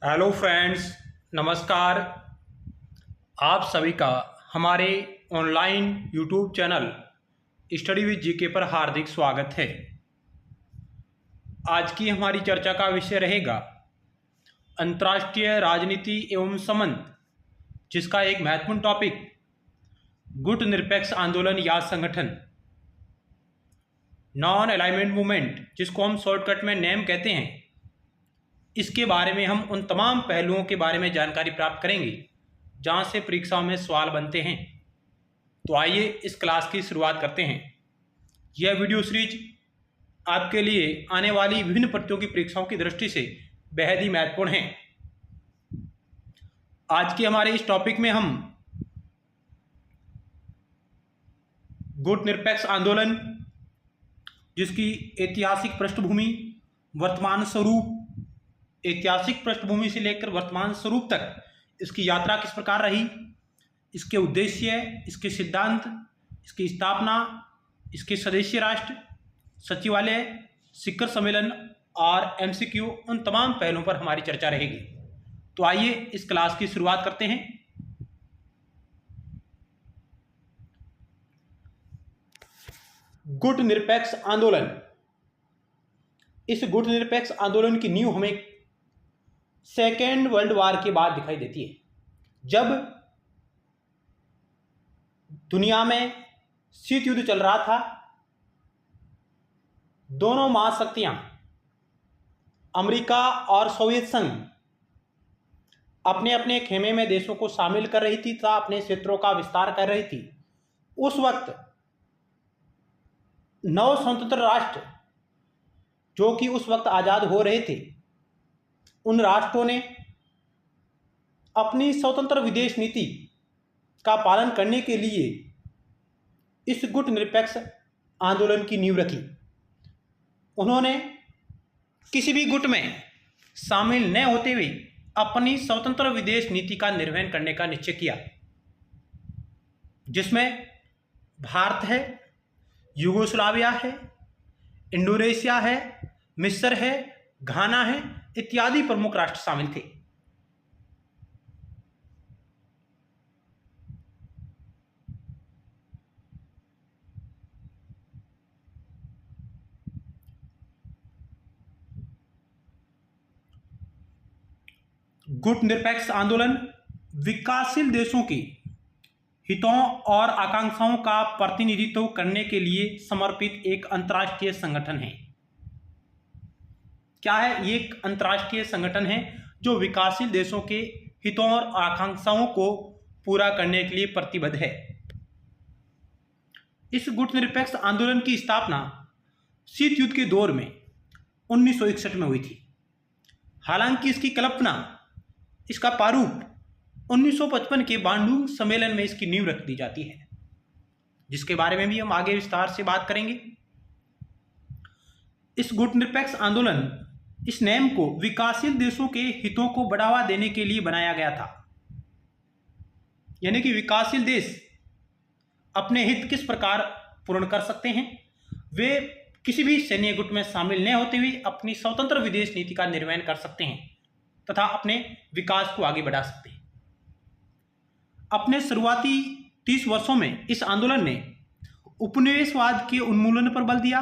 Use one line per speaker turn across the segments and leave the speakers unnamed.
Hello friends, नमस्कार। आप सभी का हमारे online YouTube channel study with GK पर हार्दिक स्वागत है। आज की हमारी चर्चा का विषय रहेगा अंतर्राष्ट्रीय राजनीति एवं संबंध, जिसका एक महत्वपूर्ण टॉपिक गुट निरपेक्ष आंदोलन या संगठन, नॉन अलाइनमेंट मूवमेंट, जिसको हम शॉर्टकट में नेम कहते हैं, इसके बारे में हम उन तमाम पहलुओं के बारे में जानकारी प्राप्त करेंगे जहां से परीक्षाओं में सवाल बनते हैं। तो आइए इस क्लास की शुरुआत करते हैं। यह वीडियो सीरीज आपके लिए आने वाली विभिन्न प्रतियों की परीक्षाओं की दृष्टि से बेहद ही महत्वपूर्ण है। आज के हमारे इस टॉपिक में हम गुट निरपेक्ष आंदोलन, जिसकी ऐतिहासिक पृष्ठभूमि, वर्तमान स्वरूप, ऐतिहासिक पृष्ठभूमि से लेकर वर्तमान स्वरूप तक इसकी यात्रा किस प्रकार रही, इसके उद्देश्य, इसके सिद्धांत, इसकी स्थापना, इसके सदस्य राष्ट्र, सचिवालय, शिखर सम्मेलन और एमसीक्यू, उन तमाम पहलुओं पर हमारी चर्चा रहेगी। तो आइए इस क्लास की शुरुआत करते हैं। गुट निरपेक्ष आंदोलन। इस गुट निरपेक्ष आंदोलन की नींव हमें सेकेंड वर्ल्ड वॉर के बाद दिखाई देती है, जब दुनिया में शीत युद्ध चल रहा था। दोनों महाशक्तियां अमेरिका और सोवियत संघ अपने अपने खेमे में देशों को शामिल कर रही थी तथा अपने क्षेत्रों का विस्तार कर रही थी। उस वक्त 9 स्वतंत्र राष्ट्र, जो कि उस वक्त आजाद हो रहे थे, उन राष्ट्रों ने अपनी स्वतंत्र विदेश नीति का पालन करने के लिए इस गुट निरपेक्ष आंदोलन की नींव रखी। उन्होंने किसी भी गुट में शामिल न होते हुए अपनी स्वतंत्र विदेश नीति का निर्वहन करने का निश्चय किया, जिसमें भारत है, युगोस्लाविया है, इंडोनेशिया है, मिस्र है, घाना है, इत्यादि प्रमुख राष्ट्र शामिल थे। गुट निरपेक्ष आंदोलन विकासशील देशों के हितों और आकांक्षाओं का प्रतिनिधित्व करने के लिए समर्पित एक अंतर्राष्ट्रीय संगठन है। क्या है? ये एक अंतर्राष्ट्रीय संगठन है जो विकासशील देशों के हितों और आकांक्षाओं को पूरा करने के लिए प्रतिबद्ध है। इस गुट निरपेक्ष आंदोलन की स्थापना शीत युद्ध के दौर में 1961 में हुई थी। हालांकि इसकी कल्पना, इसका प्रारूप 1955 के बांडुंग सम्मेलन में इसकी नींव रख दी जाती है, जिसके बारे में भी हम आगे विस्तार से बात करेंगे। इस गुट निरपेक्ष आंदोलन, इस नेम को विकासशील देशों के हितों को बढ़ावा देने के लिए बनाया गया था। यानी कि विकासशील देश अपने हित किस प्रकार पूर्ण कर सकते हैं, वे किसी भी सैन्य गुट में शामिल न होते हुए अपनी स्वतंत्र विदेश नीति का निर्वहन कर सकते हैं तथा अपने विकास को आगे बढ़ा सकते हैं। अपने शुरुआती 30 वर्षों में इस आंदोलन ने उपनिवेशवाद के उन्मूलन पर बल दिया,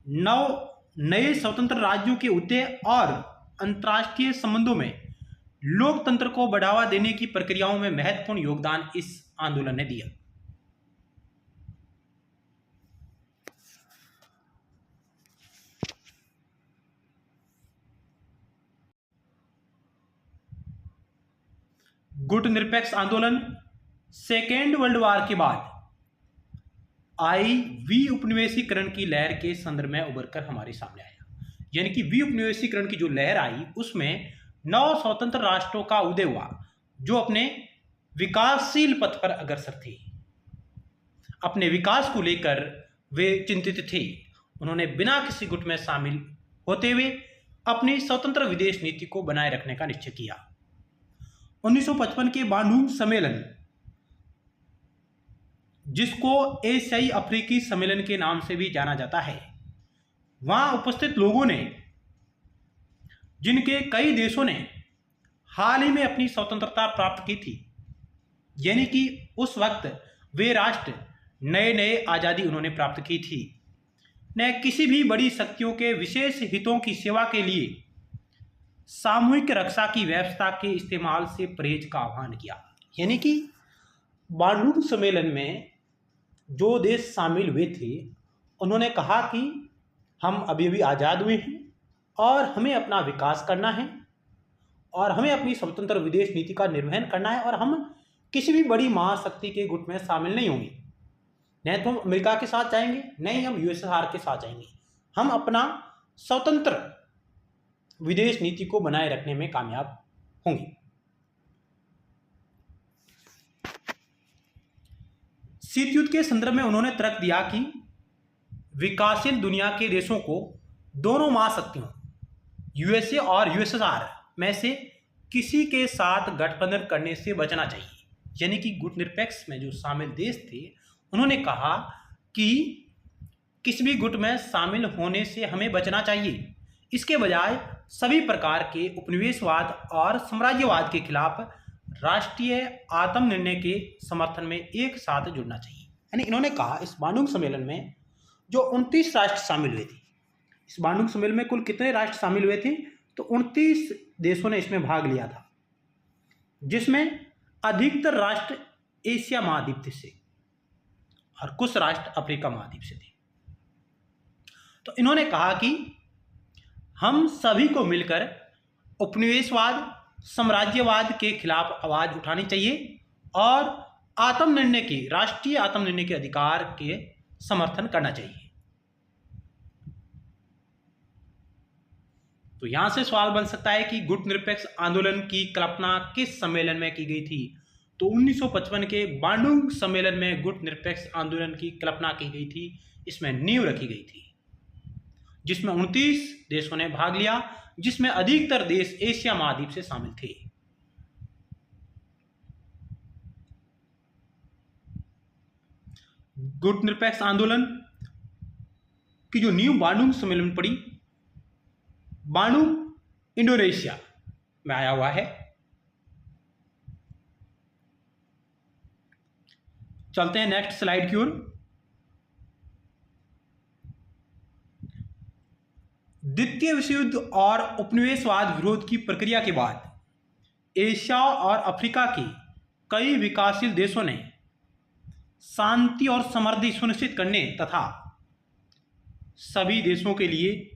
9 नए स्वतंत्र राज्यों के उदय और अंतर्राष्ट्रीय संबंधों में लोकतंत्र को बढ़ावा देने की प्रक्रियाओं में महत्वपूर्ण योगदान इस आंदोलन ने दिया। गुट निरपेक्ष आंदोलन सेकेंड वर्ल्ड वॉर के बाद आई वी उपनिवेशीकरण की लहर के संदर्भ में उभरकर हमारे सामने आया। यानी कि वी उपनिवेशीकरण की जो लहर आई, उसमें 9 स्वतंत्र राष्ट्रों का उदय हुआ जो अपने विकासशील पथ पर अग्रसर थे। अपने विकास को लेकर वे चिंतित थे। उन्होंने बिना किसी गुट में शामिल होते हुए अपनी स्वतंत्र विदेश नीति को बनाए रखने का निश्चय किया। 1955 के बांडुंग सम्मेलन, जिसको एशियाई अफ्रीकी सम्मेलन के नाम से भी जाना जाता है, वहां उपस्थित लोगों ने जिनके कई देशों ने हाल ही में अपनी स्वतंत्रता प्राप्त की थी, यानी कि उस वक्त वे राष्ट्र नए नए आज़ादी उन्होंने प्राप्त की थी, ने किसी भी बड़ी शक्तियों के विशेष हितों की सेवा के लिए सामूहिक रक्षा की व्यवस्था के इस्तेमाल से परहेज का आह्वान किया। यानी कि बांडुंग सम्मेलन में जो देश शामिल हुए थे, उन्होंने कहा कि हम अभी अभी आज़ाद हुए हैं और हमें अपना विकास करना है और हमें अपनी स्वतंत्र विदेश नीति का निर्वहन करना है और हम किसी भी बड़ी महाशक्ति के गुट में शामिल नहीं होंगे। नहीं तो हम अमेरिका के साथ जाएंगे, नहीं हम यूएसएसआर के साथ जाएंगे। हम अपना स्वतंत्र विदेश नीति को बनाए रखने में कामयाब होंगे। शीत युद्ध के संदर्भ में उन्होंने तर्क दिया कि विकासशील दुनिया के देशों को दोनों महाशक्तियों यूएसए और यूएसएसआर में से किसी के साथ गठबंधन करने से बचना चाहिए। यानी कि गुटनिरपेक्ष में जो शामिल देश थे, उन्होंने कहा कि किसी भी गुट में शामिल होने से हमें बचना चाहिए। इसके बजाय सभी प्रकार के उपनिवेशवाद और साम्राज्यवाद के खिलाफ राष्ट्रीय आत्मनिर्णय के समर्थन में एक साथ जुड़ना चाहिए। यानी इन्होंने कहा इस बांडुंग सम्मेलन में जो 29 राष्ट्र शामिल हुए थे, इस बांडुंग सम्मेलन में कुल कितने राष्ट्र शामिल हुए थे, तो 29 देशों ने इसमें भाग लिया था, जिसमें अधिकतर राष्ट्र एशिया महाद्वीप से और कुछ राष्ट्र अफ्रीका महाद्वीप से थे। तो इन्होंने कहा कि हम सभी को मिलकर उपनिवेशवाद साम्राज्यवाद के खिलाफ आवाज उठानी चाहिए और आत्मनिर्णय के राष्ट्रीय आत्मनिर्णय के अधिकार के समर्थन करना चाहिए। तो यहां से सवाल बन सकता है कि गुटनिरपेक्ष आंदोलन की कल्पना किस सम्मेलन में की गई थी। तो 1955 के बांडुंग सम्मेलन में गुटनिरपेक्ष आंदोलन की कल्पना की गई थी, इसमें नींव रखी गई थी, जिसमें 29 देशों ने भाग लिया, जिसमें अधिकतर देश एशिया महाद्वीप से शामिल थे। गुटनिरपेक्ष आंदोलन की जो नींव बांडुंग सम्मेलन पड़ी, बांडुंग इंडोनेशिया में आया हुआ है। चलते हैं नेक्स्ट स्लाइड की ओर। द्वितीय विश्व युद्ध और उपनिवेशवाद विरोध की प्रक्रिया के बाद एशिया और अफ्रीका के कई विकासशील देशों ने शांति और समृद्धि सुनिश्चित करने तथा सभी देशों के लिए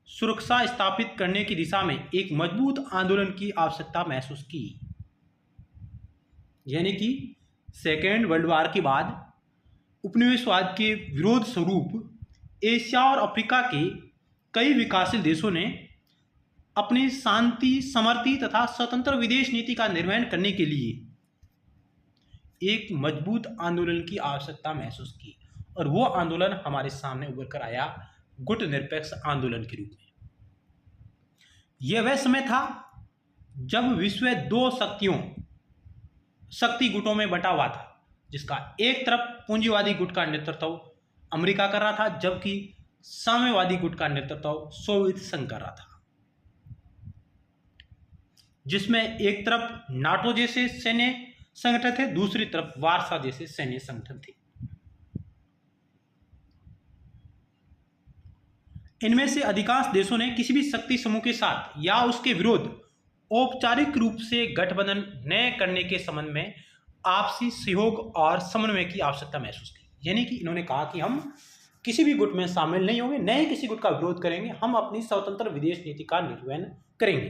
सुरक्षा स्थापित करने की दिशा में एक मजबूत आंदोलन की आवश्यकता महसूस की। यानी कि सेकेंड वर्ल्ड वॉर के बाद उपनिवेशवाद के विरोध स्वरूप एशिया और अफ्रीका के कई विकासशील देशों ने अपनी शांति, समृद्धि तथा स्वतंत्र विदेश नीति का निर्वहन करने के लिए एक मजबूत आंदोलन की आवश्यकता महसूस की, और वो आंदोलन हमारे सामने उभर कर आया गुटनिरपेक्ष आंदोलन के रूप में। यह वह समय था जब विश्व दो शक्ति गुटों में बंटा हुआ था, जिसका एक तरफ पूंजीवादी गुट का नेतृत्व अमेरिका कर रहा था, जबकि साम्यवादी गुट का नेतृत्व सोवियत संघ कर रहा था, जिसमें एक तरफ नाटो जैसे सैन्य संगठन थे, दूसरी तरफ वार्सा जैसे सैन्य संगठन थे। इनमें से अधिकांश देशों ने किसी भी शक्ति समूह के साथ या उसके विरुद्ध औपचारिक रूप से गठबंधन न करने के संबंध में आपसी सहयोग और समन्वय की आवश्यकता महसूस की। यानी कि इन्होंने कहा कि हम किसी भी गुट में शामिल नहीं होंगे, न ही किसी गुट का विरोध करेंगे, हम अपनी स्वतंत्र विदेश नीति का निर्वहन करेंगे।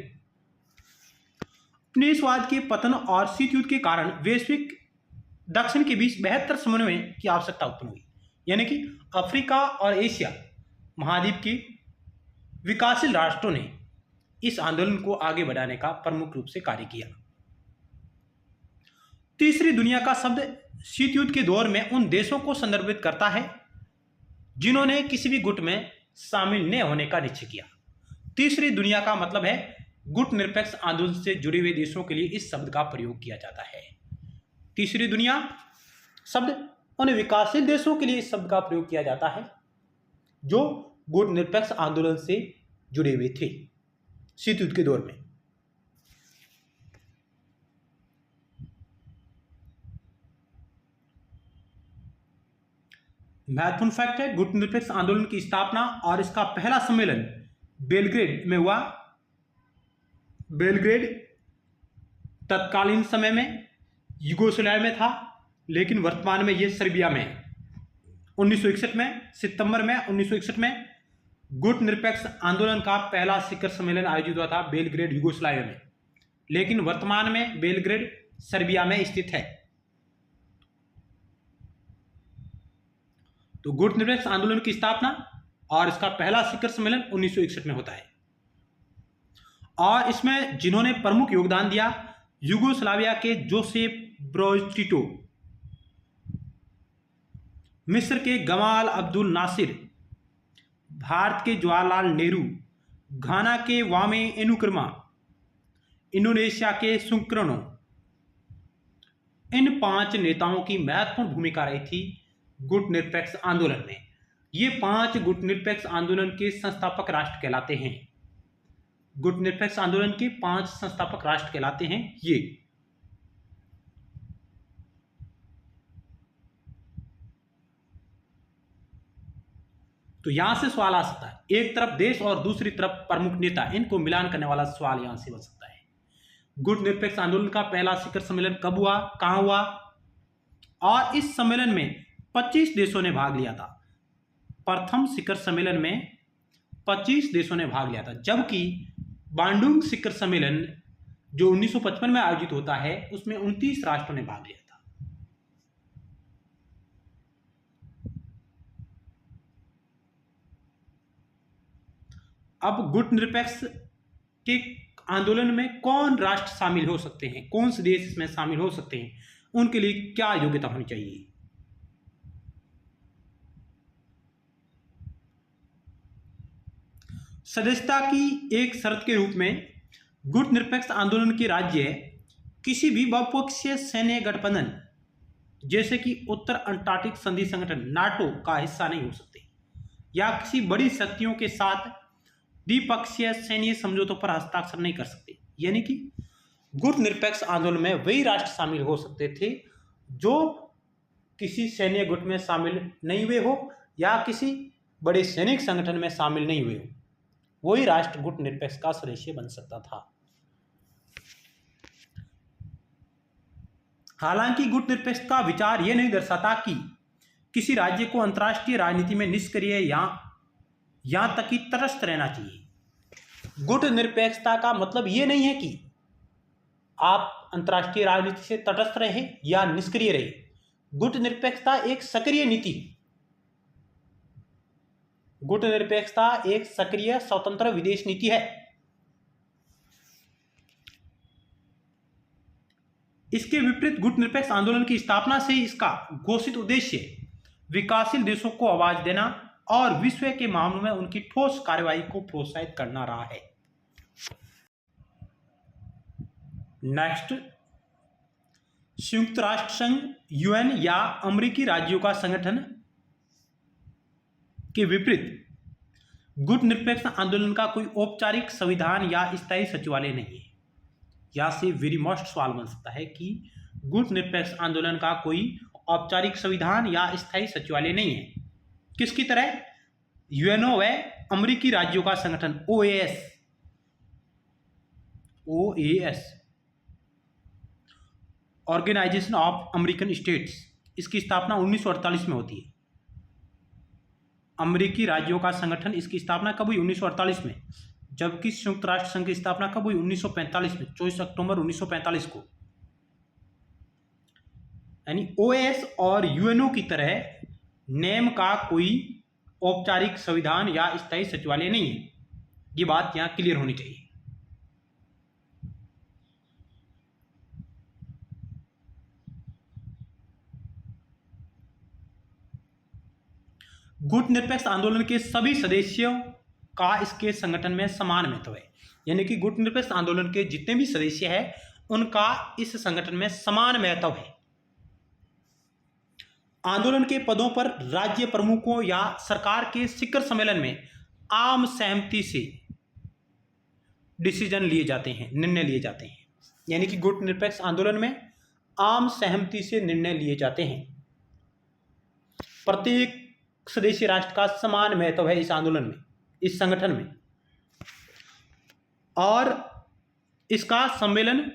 उपनिवेशवाद के पतन और शीत युद्ध के कारण वैश्विक दक्षिण के बीच बेहतर समन्वय की आवश्यकता उत्पन्न हुई। यानी कि अफ्रीका और एशिया महाद्वीप के विकासशील राष्ट्रों ने इस आंदोलन को आगे बढ़ाने का प्रमुख रूप से कार्य किया। तीसरी दुनिया का शब्द शीत युद्ध के दौर में उन देशों को संदर्भित करता है जिन्होंने किसी भी गुट में शामिल न होने का निश्चय किया। तीसरी दुनिया का मतलब है गुटनिरपेक्ष आंदोलन से जुड़े हुए देशों के लिए इस शब्द का प्रयोग किया जाता है। तीसरी दुनिया शब्द उन विकासशील देशों के लिए इस शब्द का प्रयोग किया जाता है जो गुटनिरपेक्ष आंदोलन से जुड़े हुए थे। शीत युद्ध के दौर में। महत्वपूर्ण फैक्ट है, गुटनिरपेक्ष आंदोलन की स्थापना और इसका पहला सम्मेलन बेलग्रेड में हुआ। बेलग्रेड तत्कालीन समय में यूगोस्लाविया में था, लेकिन वर्तमान में ये सर्बिया में है। 1961 में, सितंबर में 1961 में गुटनिरपेक्ष आंदोलन का पहला शिखर सम्मेलन आयोजित हुआ था बेलग्रेड यूगोस्लाविया में, लेकिन वर्तमान में बेलग्रेड सर्बिया में स्थित है। तो गुटनिरपेक्ष आंदोलन की स्थापना और इसका पहला शिखर सम्मेलन 1961 में होता है। और इसमें जिन्होंने प्रमुख योगदान दिया, यूगोस्लाविया के जोसेफ ब्रोज टिटो, मिस्र के गमाल अब्दुल नासिर, भारत के जवाहरलाल नेहरू, घाना के वामे एनुक्रमा, इंडोनेशिया के सुकर्नो, इन 5 नेताओं की महत्वपूर्ण भूमिका रही थी गुटनिरपेक्ष आंदोलन में। ये 5 गुटनिरपेक्ष आंदोलन के संस्थापक राष्ट्र कहलाते हैं। गुटनिरपेक्ष आंदोलन के 5 संस्थापक राष्ट्र कहलाते हैं ये। तो यहां से सवाल आ सकता है, एक तरफ देश और दूसरी तरफ प्रमुख नेता, इनको मिलान करने वाला सवाल यहां से बन सकता है। गुटनिरपेक्ष आंदोलन का पहला शिखर सम्मेलन कब हुआ, कहां हुआ, और इस सम्मेलन में 25 देशों ने भाग लिया था। प्रथम शिखर सम्मेलन में 25 देशों ने भाग लिया था, जबकि बांडुंग शिखर सम्मेलन जो 1955 में आयोजित होता है उसमें 29 राष्ट्रों ने भाग लिया था। अब गुटनिरपेक्ष के आंदोलन में कौन राष्ट्र शामिल हो सकते हैं, कौन से देश इसमें शामिल हो सकते हैं, उनके लिए क्या योग्यता होनी चाहिए। सदस्यता की एक शर्त के रूप में गुटनिरपेक्ष आंदोलन के राज्य किसी भी बहुपक्षीय सैन्य गठबंधन जैसे कि उत्तर अंटार्कटिक संधि संगठन नाटो का हिस्सा नहीं हो सकते, या किसी बड़ी शक्तियों के साथ द्विपक्षीय सैन्य समझौतों पर हस्ताक्षर नहीं कर सकते। यानी कि गुटनिरपेक्ष आंदोलन में वही राष्ट्र शामिल हो सकते थे जो किसी सैन्य गुट में शामिल नहीं हुए हो या किसी बड़े सैनिक संगठन में शामिल नहीं हुए हो, वही राष्ट्र गुटनिरपेक्ष का सदस्य बन सकता था। हालांकि गुटनिरपेक्ष का विचार यह नहीं दर्शाता कि किसी राज्य को अंतर्राष्ट्रीय राजनीति में निष्क्रिय या यहां तक कि तटस्थ रहना चाहिए। गुटनिरपेक्षता का मतलब यह नहीं है कि आप अंतर्राष्ट्रीय राजनीति से तटस्थ रहे या निष्क्रिय रहे। गुटनिरपेक्षता एक सक्रिय नीति, गुटनिरपेक्षता एक सक्रिय स्वतंत्र विदेश नीति है। इसके विपरीत गुटनिरपेक्ष आंदोलन की स्थापना से इसका घोषित उद्देश्य विकासशील देशों को आवाज देना और विश्व के मामलों में उनकी ठोस कार्रवाई को प्रोत्साहित करना रहा है। नेक्स्ट, संयुक्त राष्ट्र संघ यूएन या अमेरिकी राज्यों का संगठन के विपरीत गुटनिरपेक्ष आंदोलन का कोई औपचारिक संविधान या स्थायी सचिवालय नहीं है। यहां से वेरी मस्ट सवाल बन सकता है कि गुटनिरपेक्ष आंदोलन का कोई औपचारिक संविधान या स्थायी सचिवालय नहीं है। किसकी तरह? यूएनओ व अमेरिकी राज्यों का संगठन OAS, organization of American States, इसकी स्थापना 1948 में होती है। अमेरिकी राज्यों का संगठन, इसकी स्थापना कब हुई? 1948 में। जबकि संयुक्त राष्ट्र संघ की स्थापना कब हुई? 1945 में, 24 अक्टूबर 1945 को। यानी ओएस और यूएनओ की तरह नेम का कोई औपचारिक संविधान या स्थायी सचिवालय नहीं है। ये बात यहां क्लियर होनी चाहिए। गुटनिरपेक्ष आंदोलन के सभी सदस्यों का इसके संगठन में समान महत्व है। यानी कि गुटनिरपेक्ष आंदोलन के जितने भी सदस्य हैं उनका इस संगठन में समान महत्व है। आंदोलन के पदों पर राज्य प्रमुखों या सरकार के शिखर सम्मेलन में आम सहमति से डिसीजन लिए जाते हैं, निर्णय लिए जाते हैं। यानी कि गुट निरपेक्ष आंदोलन में आम सहमति से निर्णय लिए जाते हैं। प्रत्येक सदस्य राष्ट्र का समान महत्व है इस आंदोलन में, इस संगठन में। और इसका सम्मेलन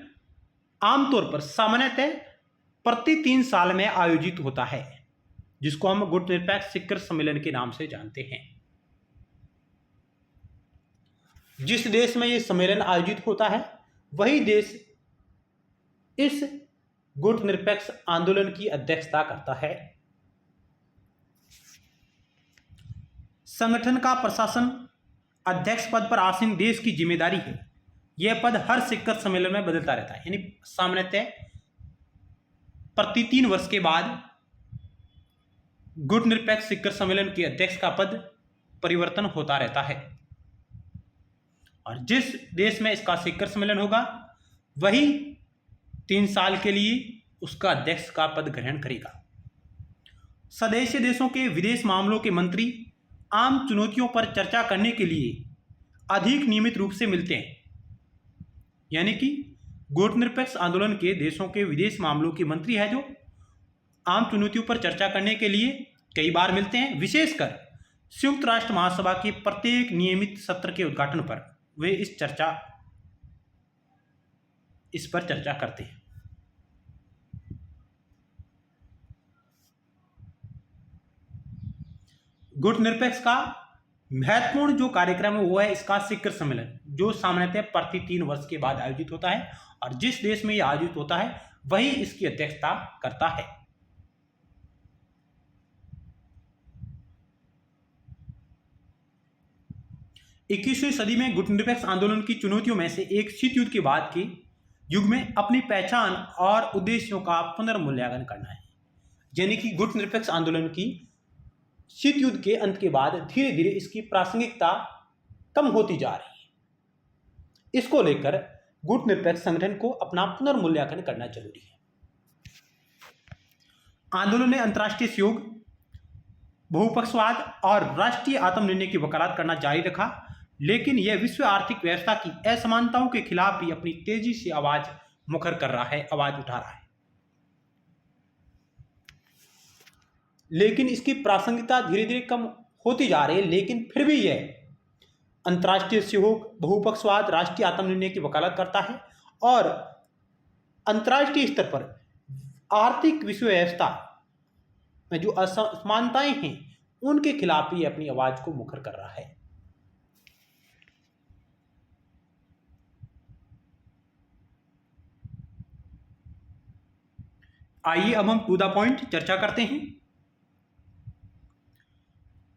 आमतौर पर सामान्यतः प्रति 3 साल में आयोजित होता है, जिसको हम गुट निरपेक्ष शिखर सम्मेलन के नाम से जानते हैं। जिस देश में यह सम्मेलन आयोजित होता है वही देश इस गुट निरपेक्ष आंदोलन की अध्यक्षता करता है। संगठन का प्रशासन अध्यक्ष पद पर आसीन देश की जिम्मेदारी है। यह पद हर शिखर सम्मेलन में बदलता रहता है, यानी सामान्यतः प्रति 3 वर्ष के बाद गुट निरपेक्ष शिखर सम्मेलन के अध्यक्ष का पद परिवर्तन होता रहता है। और जिस देश में इसका शिखर सम्मेलन होगा वही 3 साल के लिए उसका अध्यक्ष का पद ग्रहण करेगा। सदस्य देशों के विदेश मामलों के मंत्री आम चुनौतियों पर चर्चा करने के लिए अधिक नियमित रूप से मिलते हैं। यानी कि गुट निरपेक्ष आंदोलन के देशों के विदेश मामलों के मंत्री है जो आम चुनौतियों पर चर्चा करने के लिए कई बार मिलते हैं। विशेषकर संयुक्त राष्ट्र महासभा के प्रत्येक नियमित सत्र के उद्घाटन पर वे इस पर चर्चा करते हैं। गुट निरपेक्ष का महत्वपूर्ण जो कार्यक्रम है वो है इसका शिखर सम्मेलन, जो सामान्यतः प्रति 3 वर्ष के बाद आयोजित होता है। और जिस देश में यह आयोजित होता है वही इसकी अध्यक्षता करता है। इक्कीसवीं सदी में गुट निरपेक्ष आंदोलन की चुनौतियों में से एक शीत युद्ध के बाद के युग में अपनी पहचान और उद्देश्यों का पुनर्मूल्यांकन करना है। यानी कि गुट निरपेक्ष आंदोलन की शीत युद्ध के अंत के बाद धीरे धीरे इसकी प्रासंगिकता कम होती जा रही है। इसको लेकर गुट निरपेक्ष संगठन को अपना पुनर्मूल्यांकन करना जरूरी है। आंदोलन ने अंतर्राष्ट्रीय सहयोग, बहुपक्षवाद और राष्ट्रीय आत्मनिर्णय की वकालत करना जारी रखा, लेकिन यह विश्व आर्थिक व्यवस्था की असमानताओं के खिलाफ भी अपनी तेजी से आवाज मुखर कर रहा है, आवाज उठा रहा है। लेकिन इसकी प्रासंगिकता धीरे धीरे कम होती जा रही है, लेकिन फिर भी यह अंतर्राष्ट्रीय सहयोग, बहुपक्षवाद, राष्ट्रीय आत्मनिर्णय की वकालत करता है और अंतर्राष्ट्रीय स्तर पर आर्थिक विश्व व्यवस्था में जो असमानताएं हैं उनके खिलाफ ही अपनी आवाज को मुखर कर रहा है। आइए अब हम टू द पॉइंट चर्चा करते हैं।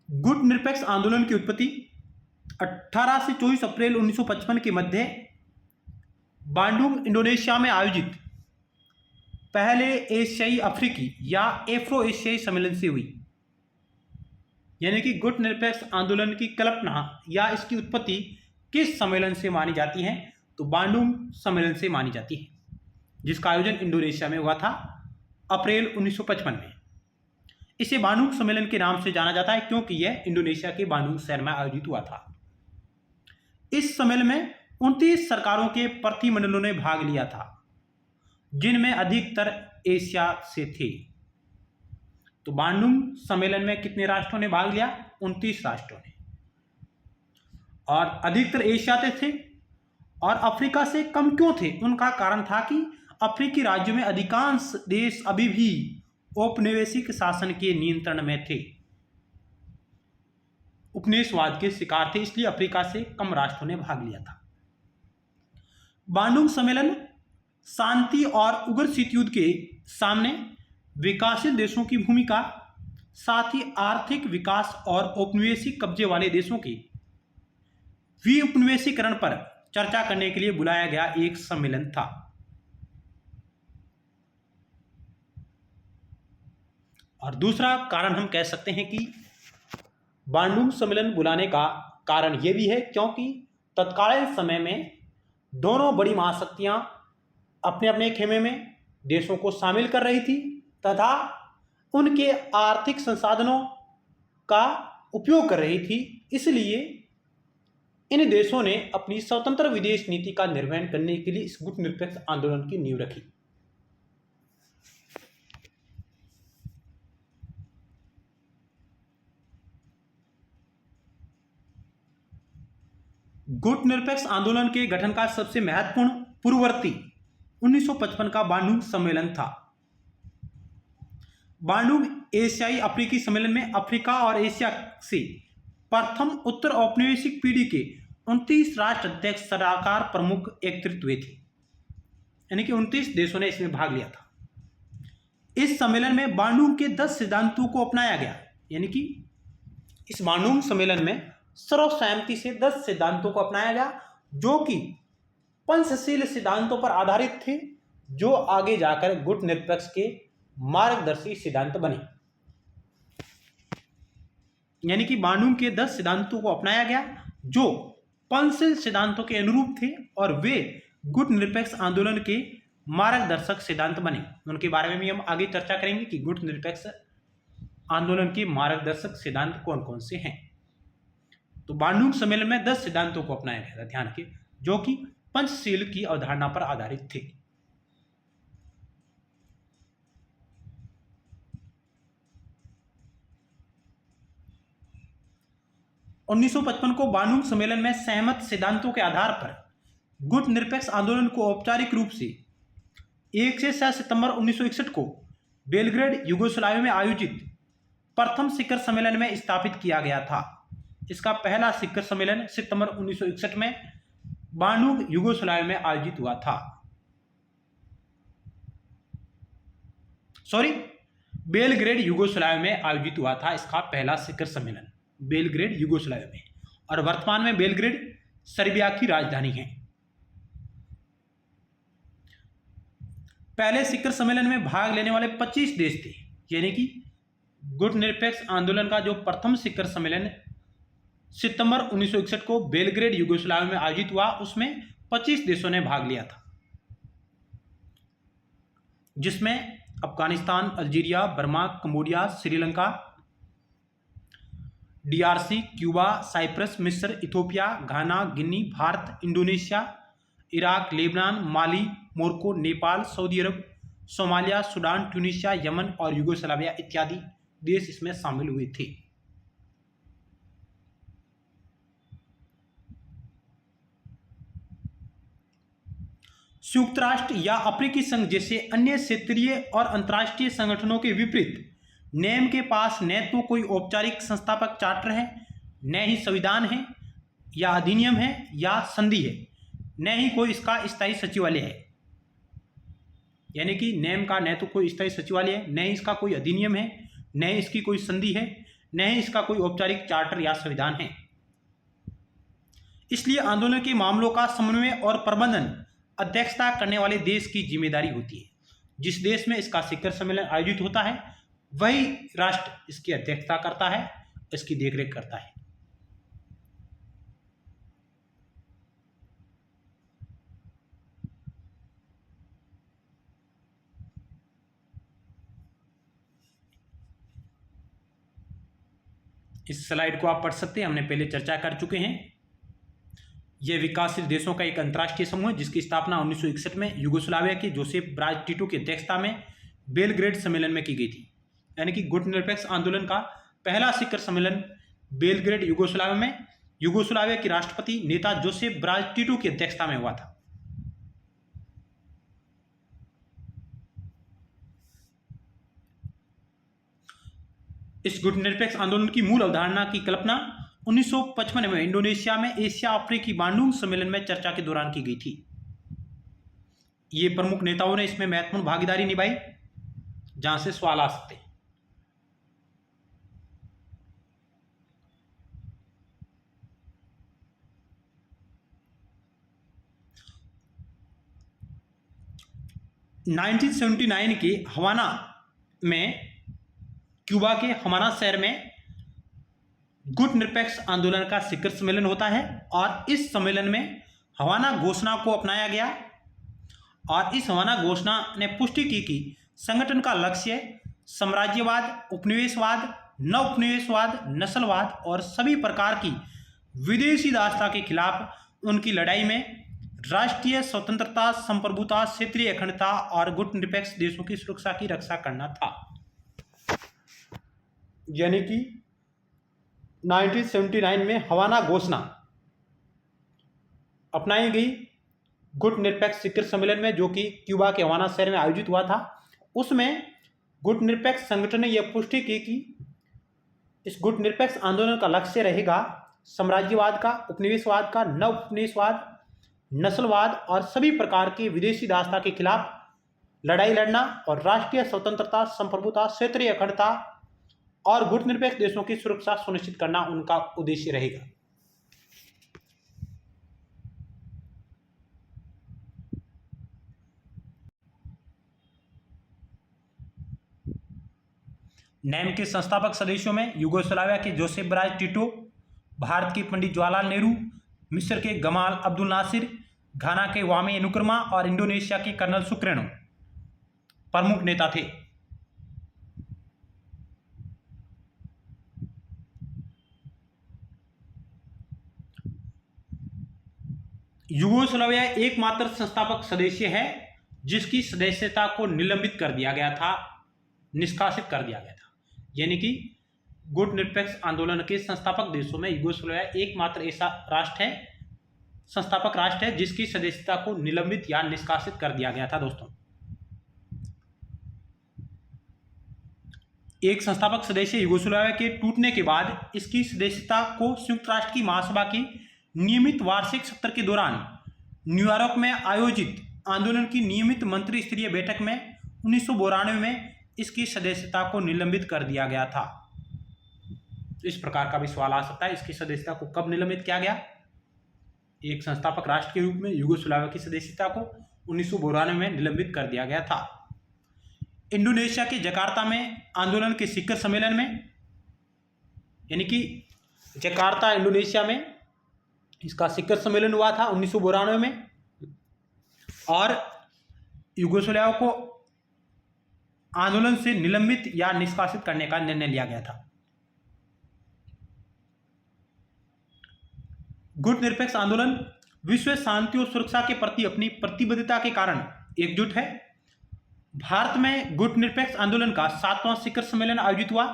गुट निरपेक्ष आंदोलन की उत्पत्ति 18 से 24 अप्रैल 1955 के मध्य बांडुंग, इंडोनेशिया में आयोजित पहले एशियाई अफ्रीकी या एफ्रो एशियाई सम्मेलन से हुई। यानी कि गुट निरपेक्ष आंदोलन की कल्पना या इसकी उत्पत्ति किस सम्मेलन से मानी जाती है, तो बांडुंग सम्मेलन से मानी जाती है, जिसका आयोजन इंडोनेशिया में हुआ था अप्रैल 1955 में। इसे बांडुंग सम्मेलन के नाम से जाना जाता है क्योंकि यह इंडोनेशिया के बांडुंग शहर में आयोजित हुआ था। इस सम्मेलन में 29 सरकारों के प्रतिनिधिमंडलों ने भाग लिया था, जिनमें अधिकतर एशिया से थे। तो बांडुंग सम्मेलन में कितने राष्ट्रों ने भाग लिया? 29 राष्ट्रों ने। और अधिकतर एशिया से थे और अफ्रीका से कम क्यों थे? उनका कारण था कि अफ्रीकी राज्यों में अधिकांश देश अभी भी औपनिवेशिक शासन के नियंत्रण में थे, उपनिवेशवाद के शिकार थे, इसलिए अफ्रीका से कम राष्ट्रों ने भाग लिया था। बांडुंग सम्मेलन शांति और उग्र शीत युद्ध के सामने विकासशील देशों की भूमिका, साथ ही आर्थिक विकास और औपनिवेशिक कब्जे वाले देशों के विउपनिवेशीकरण पर चर्चा करने के लिए बुलाया गया एक सम्मेलन था। और दूसरा कारण हम कह सकते हैं कि बांडुंग सम्मेलन बुलाने का कारण यह भी है क्योंकि तत्कालीन समय में दोनों बड़ी महाशक्तियां अपने अपने खेमे में देशों को शामिल कर रही थी तथा उनके आर्थिक संसाधनों का उपयोग कर रही थी। इसलिए इन देशों ने अपनी स्वतंत्र विदेश नीति का निर्वहन करने के लिए इस गुटनिरपेक्ष आंदोलन की नींव रखी। गुटनिरपेक्ष आंदोलन के गठन का सबसे महत्वपूर्ण पूर्ववर्ती 1955 का बांडुंग सम्मेलन था। बांडुंग एशियाई अफ्रीकी सम्मेलन में अफ्रीका और एशिया से प्रथम उत्तर औपनिवेशिक पीढ़ी के 29 राष्ट्र अध्यक्ष सलाहकार प्रमुख एकत्रित हुए थे, यानी कि 29 देशों ने इसमें भाग लिया था। इस सम्मेलन में बांडुंग के 10 सिद्धांतों को अपनाया गया, यानी कि इस बांडुंग सम्मेलन में सर्वसहमति से 10 सिद्धांतों को अपनाया गया, जो कि पंचशील सिद्धांतों पर आधारित थे, जो आगे जाकर गुटनिरपेक्ष के मार्गदर्शी सिद्धांत बने। यानी कि बांडुंग के 10 सिद्धांतों को अपनाया गया जो पंचशील सिद्धांतों के अनुरूप थे और वे गुटनिरपेक्ष आंदोलन के मार्गदर्शक सिद्धांत बने। उनके बारे में भी हम आगे चर्चा करेंगे कि गुटनिरपेक्ष आंदोलन के मार्गदर्शक सिद्धांत कौन कौन से हैं। तो बांडुंग सम्मेलन में 10 सिद्धांतों को अपनाया गया था, ध्यान के, जो कि पंचशील की अवधारणा पर आधारित थे। उन्नीस को बांडुंग सम्मेलन में सहमत सिद्धांतों के आधार पर गुटनिरपेक्ष आंदोलन को औपचारिक रूप से 1 से 7 सितंबर 1961 को बेलग्रेड यूगोस्लाविया में आयोजित प्रथम शिखर सम्मेलन में स्थापित किया गया था। इसका पहला शिखर सम्मेलन सितंबर 1961 में बांडुंग यूगोस्लाविया में आयोजित हुआ था। बेलग्रेड यूगोस्लाविया में आयोजित हुआ था इसका पहला शिखर सम्मेलन, बेलग्रेड यूगोस्लाविया में, और वर्तमान में बेलग्रेड सर्बिया की राजधानी है। पहले शिखर सम्मेलन में भाग लेने वाले 25 देश थे, यानी कि गुटनिरपेक्ष आंदोलन का जो प्रथम शिखर सम्मेलन सितंबर 1961 को बेलग्रेड यूगोस्लाविया में आयोजित हुआ, उसमें 25 देशों ने भाग लिया था, जिसमें Afghanistan, Algeria, Burma, Cambodia, Sri Lanka, DRC, Cuba, Cyprus, मिस्र, Ethiopia, Ghana, Guinea, Bharat, Indonesia, Iraq, Lebanon, Mali, Morocco, Nepal, सऊदी अरब, सोमालिया, सूडान, ट्यूनीशिया, यमन और यूगोस्लाविया इत्यादि देश इसमें शामिल हुए थे। संयुक्त राष्ट्र या अफ्रीकी संघ जैसे अन्य क्षेत्रीय और अंतर्राष्ट्रीय संगठनों के विपरीत नेम के पास न तो कोई औपचारिक संस्थापक चार्टर है, न ही संविधान है या अधिनियम है या संधि है, न ही कोई इसका स्थायी सचिवालय है। यानी कि नेम का न तो कोई स्थायी सचिवालय है, न ही इसका कोई अधिनियम है, न ही इसकी कोई संधि है, न ही इसका कोई औपचारिक चार्टर या संविधान है। इसलिए आंदोलन के मामलों का समन्वय और प्रबंधन अध्यक्षता करने वाले देश की जिम्मेदारी होती है। जिस देश में इसका शिखर सम्मेलन आयोजित होता है वही राष्ट्र इसकी अध्यक्षता करता है, इसकी देखरेख करता है। इस स्लाइड को आप पढ़ सकते हैं, हमने पहले चर्चा कर चुके हैं। यह विकासशील देशों का एक अंतर्राष्ट्रीय समूह है जिसकी स्थापना 1961 में यूगोस्लाविया के जोसेफ ब्राज टिटो की अध्यक्षता में बेलग्रेड सम्मेलन में की गई थी। यानी कि गुटनिरपेक्ष आंदोलन का पहला शिखर सम्मेलन बेलग्रेड यूगोस्लाविया में यूगोस्लाविया के राष्ट्रपति नेता जोसेफ ब्राज टिटो की अध्यक्षता में हुआ था। इस गुटनिरपेक्ष आंदोलन की मूल अवधारणा की कल्पना 1955 में इंडोनेशिया में एशिया अफ्रीकी बांडुंग सम्मेलन में चर्चा के दौरान की गई थी। ये प्रमुख नेताओं ने इसमें महत्वपूर्ण भागीदारी निभाई, जहां से सवाल आ सकते हैं। (1979) के हवाना में, क्यूबा के हवाना शहर में गुटनिरपेक्ष आंदोलन का शिखर सम्मेलन होता है और इस सम्मेलन में हवाना घोषणा को अपनाया गया और इस हवाना घोषणा ने पुष्टि की कि संगठन का लक्ष्य साम्राज्यवाद, उपनिवेशवाद, नव उपनिवेशवाद, नस्लवाद और सभी प्रकार की विदेशी दासता के खिलाफ उनकी लड़ाई में राष्ट्रीय स्वतंत्रता, संप्रभुता, क्षेत्रीय अखंडता और गुटनिरपेक्ष देशों की सुरक्षा की रक्षा करना था। यानी कि 1979 में हवाना घोषणा अपनाई गई गुटनिरपेक्ष शिखर सम्मेलन में, जो कि क्यूबा के हवाना शहर में आयोजित हुआ था। उसमें गुटनिरपेक्ष संगठन ने यह पुष्टि की कि इस गुटनिरपेक्ष आंदोलन का लक्ष्य रहेगा साम्राज्यवाद का, उपनिवेशवाद का, नव उपनिवेशवाद, नस्लवाद और सभी प्रकार के विदेशी दासता के खिलाफ लड़ाई लड़ना और राष्ट्रीय स्वतंत्रता, संप्रभुता, क्षेत्रीय अखंडता और गुटनिरपेक्ष देशों की सुरक्षा सुनिश्चित करना उनका उद्देश्य रहेगा। नेम के संस्थापक सदस्यों में यूगोस्लाविया के जोसेफ ब्राज टिटो, भारत के पंडित जवाहरलाल नेहरू, मिस्र के गमाल अब्दुल नासिर, घाना के वामे नुक्रमा और इंडोनेशिया के कर्नल सुकर्नो प्रमुख नेता थे। यूगोस्लाविया एकमात्र संस्थापक सदस्य है जिसकी सदस्यता को निलंबित कर दिया गया था, निष्कासित कर दिया गया था। यानी कि गुटनिरपेक्ष आंदोलन के संस्थापक देशों में यूगोस्लाविया एकमात्र ऐसा राष्ट्र है, संस्थापक राष्ट्र है, जिसकी सदस्यता को निलंबित या निष्कासित कर दिया गया था। दोस्तों, एक संस्थापक सदस्य यूगोस्लाविया के टूटने के बाद इसकी सदस्यता को संयुक्त राष्ट्र की महासभा की नियमित वार्षिक सत्र के दौरान न्यूयॉर्क में आयोजित आंदोलन की नियमित मंत्री स्तरीय बैठक में 1992 में इसकी सदस्यता को निलंबित कर दिया गया था। इस प्रकार का भी सवाल आ सकता है, इसकी सदस्यता को कब निलंबित किया गया? एक संस्थापक राष्ट्र के रूप में यूगोस्लाविया की सदस्यता को 1992 में निलंबित कर दिया गया था। इंडोनेशिया के जकार्ता में आंदोलन के शिखर सम्मेलन में, यानी कि जकार्ता इंडोनेशिया में इसका शिखर सम्मेलन हुआ था 1992 में, और यूगोस्लाविया को आंदोलन से निलंबित या निष्कासित करने का निर्णय लिया गया था। गुटनिरपेक्ष आंदोलन विश्व शांति और सुरक्षा के प्रति अपनी प्रतिबद्धता के कारण एकजुट है। भारत में गुटनिरपेक्ष आंदोलन का 7वां शिखर सम्मेलन आयोजित हुआ।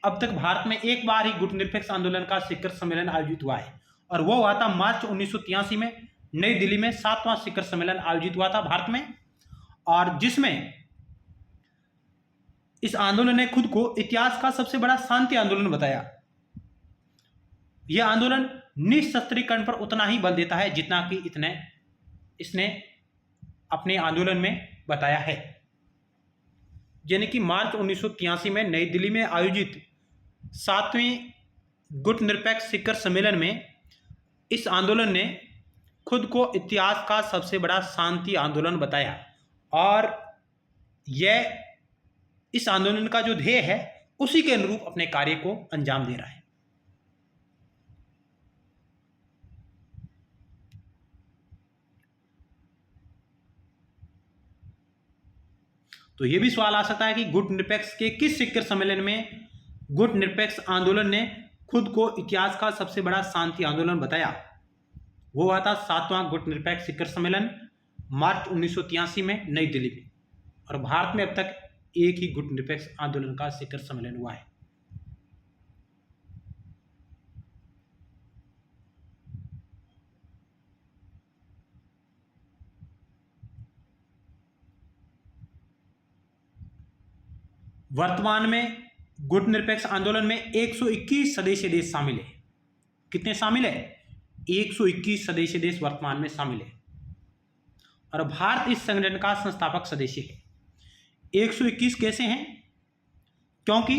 अब तक भारत में एक बार ही गुटनिरपेक्ष आंदोलन का शिखर सम्मेलन आयोजित हुआ है, और वो हुआ था मार्च 1983 में नई दिल्ली में 7वां शिखर सम्मेलन आयोजित हुआ था भारत में, और जिसमें इस आंदोलन ने खुद को इतिहास का सबसे बड़ा शांति आंदोलन बताया। यह आंदोलन निशस्त्रीकरण पर उतना ही बल देता है जितना कि इसने अपने आंदोलन में बताया है। यानी कि मार्च 1983 में नई दिल्ली में आयोजित 7वें गुटनिरपेक्ष शिखर सम्मेलन में इस आंदोलन ने खुद को इतिहास का सबसे बड़ा शांति आंदोलन बताया, और यह इस आंदोलन का जो ध्येय है उसी के अनुरूप अपने कार्य को अंजाम दे रहा है। तो यह भी सवाल आ सकता है कि गुटनिरपेक्ष के किस शिखर सम्मेलन में गुटनिरपेक्ष आंदोलन ने खुद को इतिहास का सबसे बड़ा शांति आंदोलन बताया? वो हुआ था 7वां गुटनिरपेक्ष शिखर सम्मेलन मार्च 1983 में नई दिल्ली में, और भारत में अब तक एक ही गुटनिरपेक्ष आंदोलन का शिखर सम्मेलन हुआ है। वर्तमान में गुटनिरपेक्ष आंदोलन में 121 सदस्य देश शामिल है। कितने शामिल है? 121 सदस्य देश वर्तमान में शामिल है, और भारत इस संगठन का संस्थापक सदस्य है। 121 कैसे हैं? क्योंकि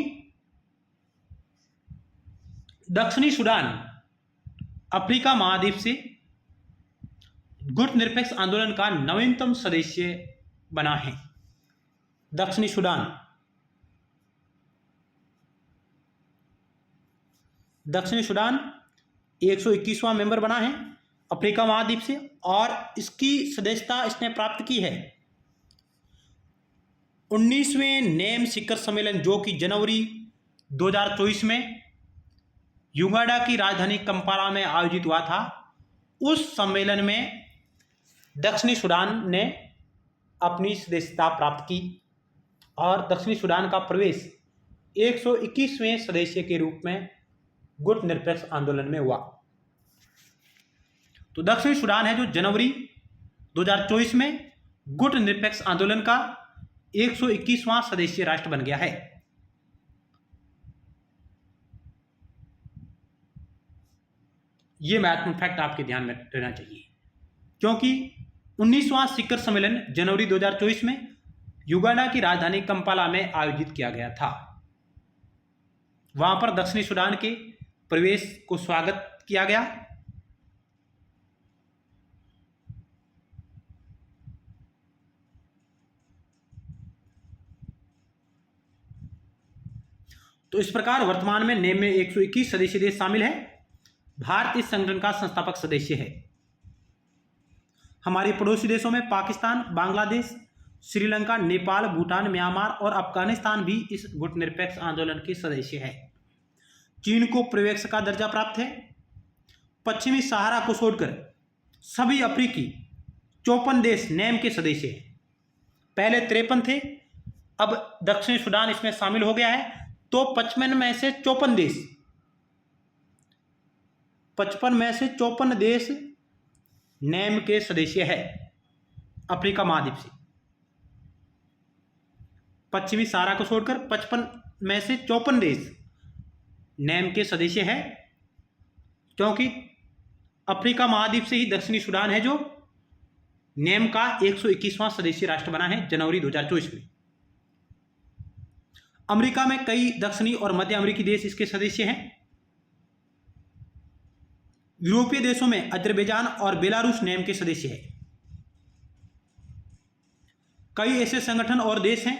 दक्षिणी सूडान अफ्रीका महाद्वीप से गुटनिरपेक्ष आंदोलन का नवीनतम सदस्य बना है। दक्षिणी सूडान 121वां मेंबर बना है अफ्रीका महाद्वीप से, और इसकी सदस्यता इसने प्राप्त की है 19वें नेम शिखर सम्मेलन, जो कि जनवरी 2024 में युगांडा की राजधानी कंपाला में आयोजित हुआ था। उस सम्मेलन में दक्षिणी सूडान ने अपनी सदस्यता प्राप्त की और दक्षिणी सूडान का प्रवेश 121वें सदस्य के रूप में गुटनिरपेक्ष आंदोलन में हुआ। तो दक्षिणी सूडान है जो जनवरी 2024 में गुटनिरपेक्ष आंदोलन का 121वां सदस्य राष्ट्र बन गया है। यह महत्वपूर्ण फैक्ट आपके ध्यान में रहना चाहिए, क्योंकि 19वां शिखर सम्मेलन जनवरी 2024 में युगांडा की राजधानी कंपाला में आयोजित किया गया था। वहां पर दक्षिणी सूडान के प्रवेश को स्वागत किया गया। तो इस प्रकार वर्तमान में नेम में 121 सदस्य देश शामिल है। भारत इस संगठन का संस्थापक सदस्य है। हमारे पड़ोसी देशों में पाकिस्तान, बांग्लादेश, श्रीलंका, नेपाल, भूटान, म्यांमार और अफगानिस्तान भी इस गुटनिरपेक्ष आंदोलन के सदस्य है। चीन को पर्यवेक्षक का दर्जा प्राप्त है। पश्चिमी सहारा को छोड़कर सभी अफ्रीकी 54 देश नेम के सदस्य हैं। पहले 53 थे, अब दक्षिणी सूडान इसमें शामिल हो गया है। तो 55 में से 54 देश 55 में से 54 देश नेम के सदस्य है अफ्रीका महाद्वीप से। पश्चिमी सहारा को छोड़कर 55 में से 54 देश नेम के सदस्य है, क्योंकि अफ्रीका महाद्वीप से ही दक्षिणी सूडान है जो नेम का 121वां सदस्य राष्ट्र बना है जनवरी 2024 में। अमेरिका में कई दक्षिणी और मध्य अमेरिकी देश इसके सदस्य हैं। यूरोपीय देशों में अजरबैजान और बेलारूस नेम के सदस्य हैं। कई ऐसे संगठन और देश हैं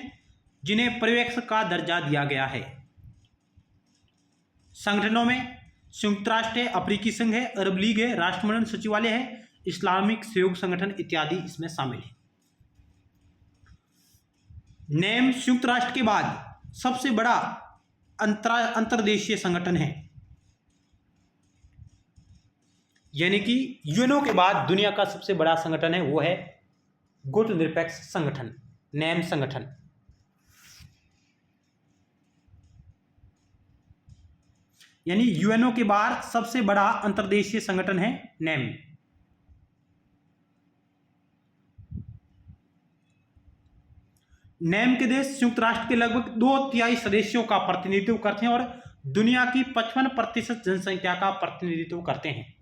जिन्हें पर्यवेक्षक का दर्जा दिया गया है। संगठनों में संयुक्त राष्ट्र है, अफ्रीकी संघ है, अरब लीग है, राष्ट्रमंडल सचिवालय है, इस्लामिक सहयोग संगठन इत्यादि इसमें शामिल है। नेम संयुक्त राष्ट्र के बाद सबसे बड़ा अंतर्देशीय संगठन है, यानी कि यूएनओ के बाद दुनिया का सबसे बड़ा संगठन है, वो है गुटनिरपेक्ष संगठन, नेम संगठन। यानी यूएनओ के बाद सबसे बड़ा अंतर्देशीय संगठन है नेम। नेम के देश संयुक्त राष्ट्र के लगभग 2/3 सदस्यों का प्रतिनिधित्व करते हैं और दुनिया की 55% जनसंख्या का प्रतिनिधित्व करते हैं।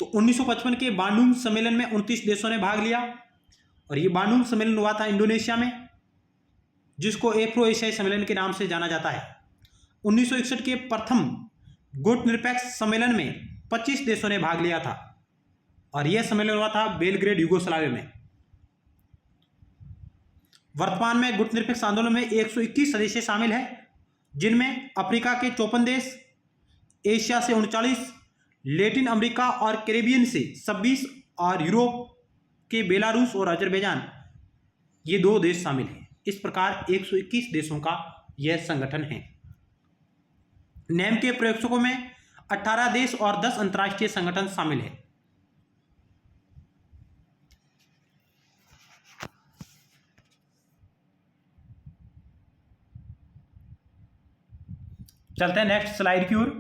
तो 1955 के बांडुंग सम्मेलन में 29 देशों ने भाग लिया और ये बांडुंग सम्मेलन हुआ था इंडोनेशिया में, जिसको एफ्रो एशियाई सम्मेलन के नाम से जाना जाता है। 1961 के प्रथम गुटनिरपेक्ष सम्मेलन में 25 देशों ने भाग लिया था और यह सम्मेलन हुआ था बेलग्रेड, यूगोस्लाविया में। वर्तमान में गुटनिरपेक्ष आंदोलन में 121 सदस्य शामिल हैं, जिनमें अफ्रीका के 54 देश, एशिया से 39, लैटिन अमेरिका और कैरेबियन से 26 और यूरोप के बेलारूस और अजरबैजान ये 2 देश शामिल हैं। इस प्रकार 121 देशों का यह संगठन है। नेम के पर्यवेक्षकों में 18 देश और 10 अंतर्राष्ट्रीय संगठन शामिल है। चलते हैं नेक्स्ट स्लाइड की ओर।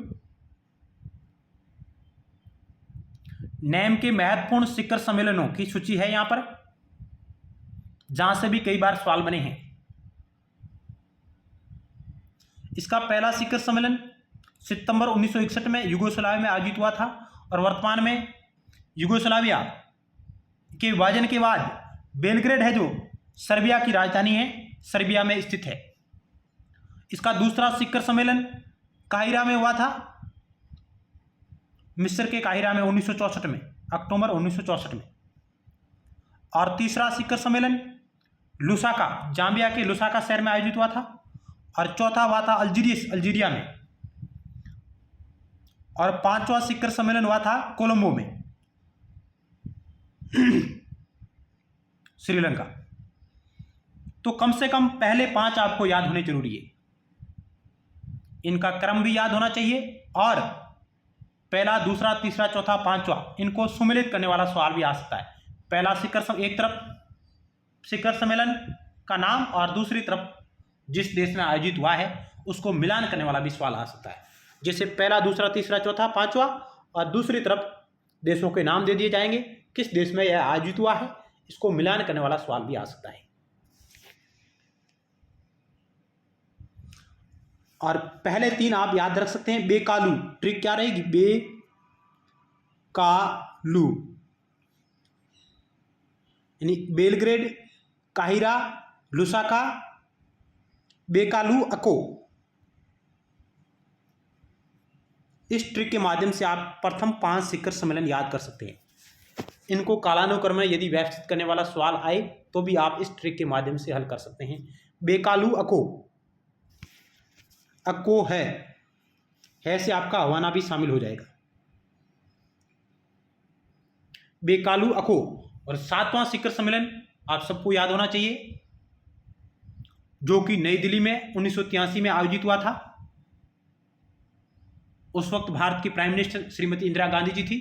नेम के महत्वपूर्ण शिखर सम्मेलनों की सूची है यहां पर, जहां से भी कई बार सवाल बने हैं। इसका पहला शिखर सम्मेलन सितंबर 1961 में यूगोस्लाविया में आयोजित हुआ था और वर्तमान में यूगोस्लाविया के विभाजन के बाद बेलग्रेड है जो सर्बिया की राजधानी है, सर्बिया में स्थित है। इसका दूसरा शिखर सम्मेलन काहिरा में हुआ था, मिस्र के काहिरा में 1964 में, अक्टूबर 1964 में। और तीसरा शिखर सम्मेलन लुसाका, जाम्बिया के लुसाका शहर में आयोजित हुआ था और चौथा हुआ था अल्जीरिया में और 5वां शिखर सम्मेलन हुआ था कोलंबो में, श्रीलंका। तो कम से कम पहले 5 आपको याद होने जरूरी है, इनका क्रम भी याद होना चाहिए और पहला, दूसरा, तीसरा, चौथा, 5वां इनको सुमेलित करने वाला सवाल भी आ सकता है। पहला एक तरफ शिखर सम्मेलन का नाम और दूसरी तरफ जिस देश में आयोजित हुआ है उसको मिलान करने वाला भी सवाल आ सकता है। जैसे पहला, दूसरा, तीसरा, चौथा, 5वां और दूसरी तरफ देशों के नाम दे दिए जाएंगे, किस देश में यह आयोजित हुआ है, इसको मिलान करने वाला सवाल भी आ सकता है। और पहले 3 आप याद रख सकते हैं। बेकालू, ट्रिक क्या रहेगी, बेकालू यानी बेलग्रेड, काहिरा, लुसाका, बेकालू, अको। इस ट्रिक के माध्यम से आप प्रथम 5 शिखर सम्मेलन याद कर सकते हैं। इनको कालानुक्रम में यदि व्यवस्थित करने वाला सवाल आए तो भी आप इस ट्रिक के माध्यम से हल कर सकते हैं। बेकालू, अको, अको है से आपका हवाना भी शामिल हो जाएगा। बेकालू, अको। और 7वां शिखर सम्मेलन आप सबको याद होना चाहिए, जो कि नई दिल्ली में 1983 में आयोजित हुआ था। उस वक्त भारत की प्राइम मिनिस्टर श्रीमती इंदिरा गांधी जी थी।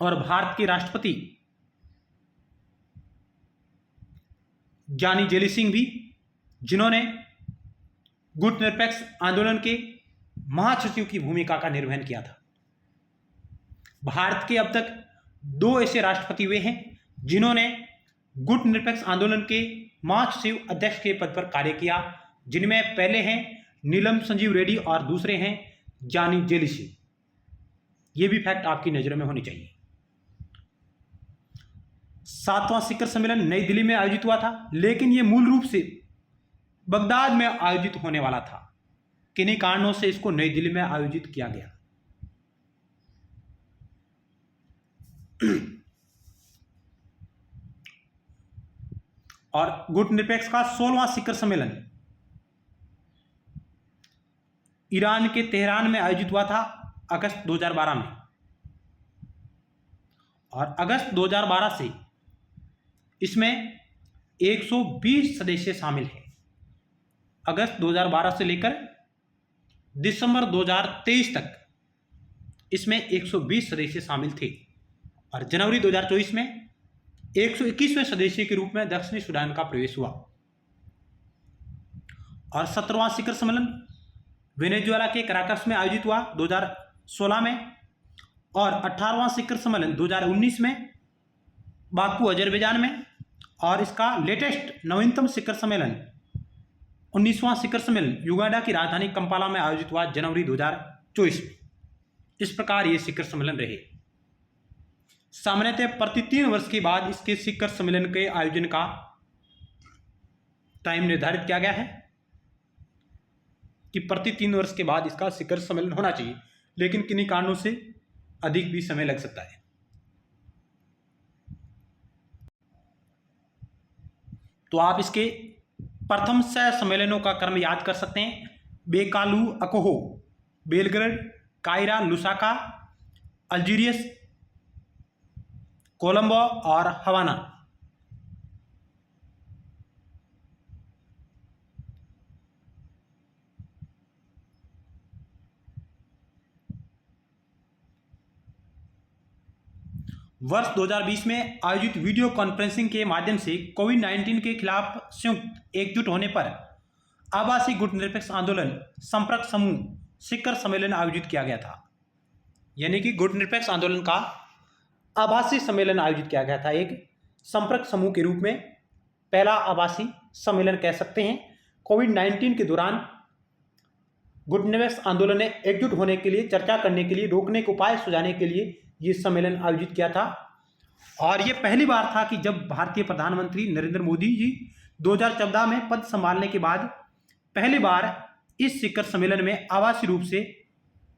और भारत के राष्ट्रपति जानी जेली सिंह भी, जिन्होंने गुट निरपेक्ष आंदोलन के महासचिव की भूमिका का निर्वहन किया था। भारत के अब तक 2 ऐसे राष्ट्रपति हुए हैं जिन्होंने गुट निरपेक्ष आंदोलन के महासचिव अध्यक्ष के पद पर कार्य किया, जिनमें पहले हैं नीलम संजीव रेड्डी और दूसरे हैं जानी जेली सिंह। ये भी फैक्ट आपकी नजरों में होनी चाहिए। 7वां शिखर सम्मेलन नई दिल्ली में आयोजित हुआ था, लेकिन यह मूल रूप से बगदाद में आयोजित होने वाला था। किन्हीं कारणों से इसको नई दिल्ली में आयोजित किया गया। और गुट निरपेक्ष का 16वां शिखर सम्मेलन ईरान के तेहरान में आयोजित हुआ था अगस्त 2012 में। और अगस्त 2012 से इसमें 120 सदस्य शामिल हैं। अगस्त 2012 से लेकर दिसंबर 2023 तक इसमें 120 सदस्य शामिल थे। और जनवरी 2024 में 121वें सदस्य के रूप में दक्षिणी सूडान का प्रवेश हुआ। और 17वां शिखर सम्मेलन वेनेजुएला के कराकस में आयोजित हुआ 2016 में। और 18वां शिखर सम्मेलन 2019 में बाकू अजरबैजान में। और इसका लेटेस्ट नवीनतम शिखर सम्मेलन 19वां शिखर सम्मेलन युगांडा की राजधानी कंपाला में आयोजित हुआ जनवरी 2024 में। इस प्रकार ये शिखर सम्मेलन रहे। सामान्यतः प्रति 3 वर्ष के बाद इसके शिखर सम्मेलन के आयोजन का टाइम निर्धारित किया गया है कि प्रति 3 वर्ष के बाद इसका शिखर सम्मेलन होना चाहिए, लेकिन किन्हीं कारणों से अधिक भी समय लग सकता है। तो आप इसके प्रथम 6 सम्मेलनों का क्रम याद कर सकते हैं। बेकालू, अकोहो, Belgrade, Cairo, Lusaka, Algiers, Colombo और हवाना। वर्ष 2020 में आयोजित वीडियो कॉन्फ्रेंसिंग के माध्यम से कोविड-19 के खिलाफ संयुक्त एकजुट होने पर आभासी गुट निरपेक्ष आंदोलन संपर्क समूह शिखर सम्मेलन आयोजित किया गया था। यानी कि गुट निरपेक्ष आंदोलन का आभासी सम्मेलन आयोजित किया गया था, एक संपर्क समूह के रूप में पहला आभासी सम्मेलन कह सकते हैं। कोविड-19 के दौरान गुट निरपेक्ष आंदोलन ने एकजुट होने के लिए, चर्चा करने के लिए, रोकने के उपाय सुझाने के लिए ये सम्मेलन आयोजित किया था। और ये पहली बार था कि जब भारतीय प्रधानमंत्री नरेंद्र मोदी जी 2014 में पद संभालने के बाद पहली बार इस शिखर सम्मेलन में आभासी रूप से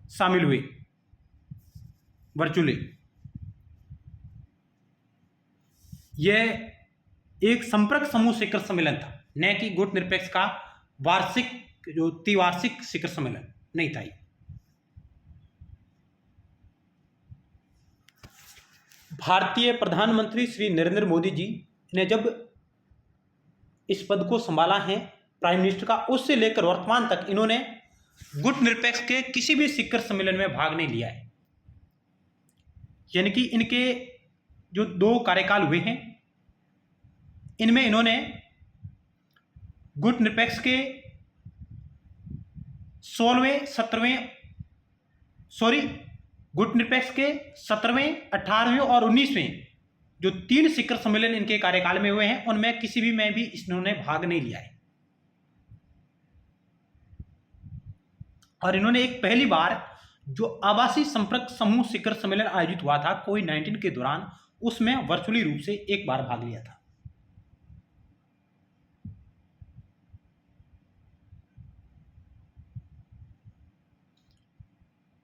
शामिल हुए, वर्चुअली। यह एक संपर्क समूह शिखर सम्मेलन था, न कि गुट निरपेक्ष का वार्षिक जो त्रिवार्षिक शिखर सम्मेलन नहीं था। भारतीय प्रधानमंत्री श्री नरेंद्र मोदी जी ने जब इस पद को संभाला है प्राइम मिनिस्टर का, उससे लेकर वर्तमान तक इन्होंने गुटनिरपेक्ष के किसी भी शिखर सम्मेलन में भाग नहीं लिया है। यानी कि इनके जो 2 कार्यकाल हुए हैं, इनमें इन्होंने गुटनिरपेक्ष के 16वें 17वें गुटनिरपेक्ष के 17वें 18वें और 19वें जो 3 शिखर सम्मेलन इनके कार्यकाल में हुए हैं, उनमें किसी भी में भी इन्होंने भाग नहीं लिया है। और इन्होंने एक पहली बार जो आवासीय संपर्क समूह शिखर सम्मेलन आयोजित हुआ था कोविड-19 के दौरान, उसमें वर्चुअली रूप से एक बार भाग लिया था।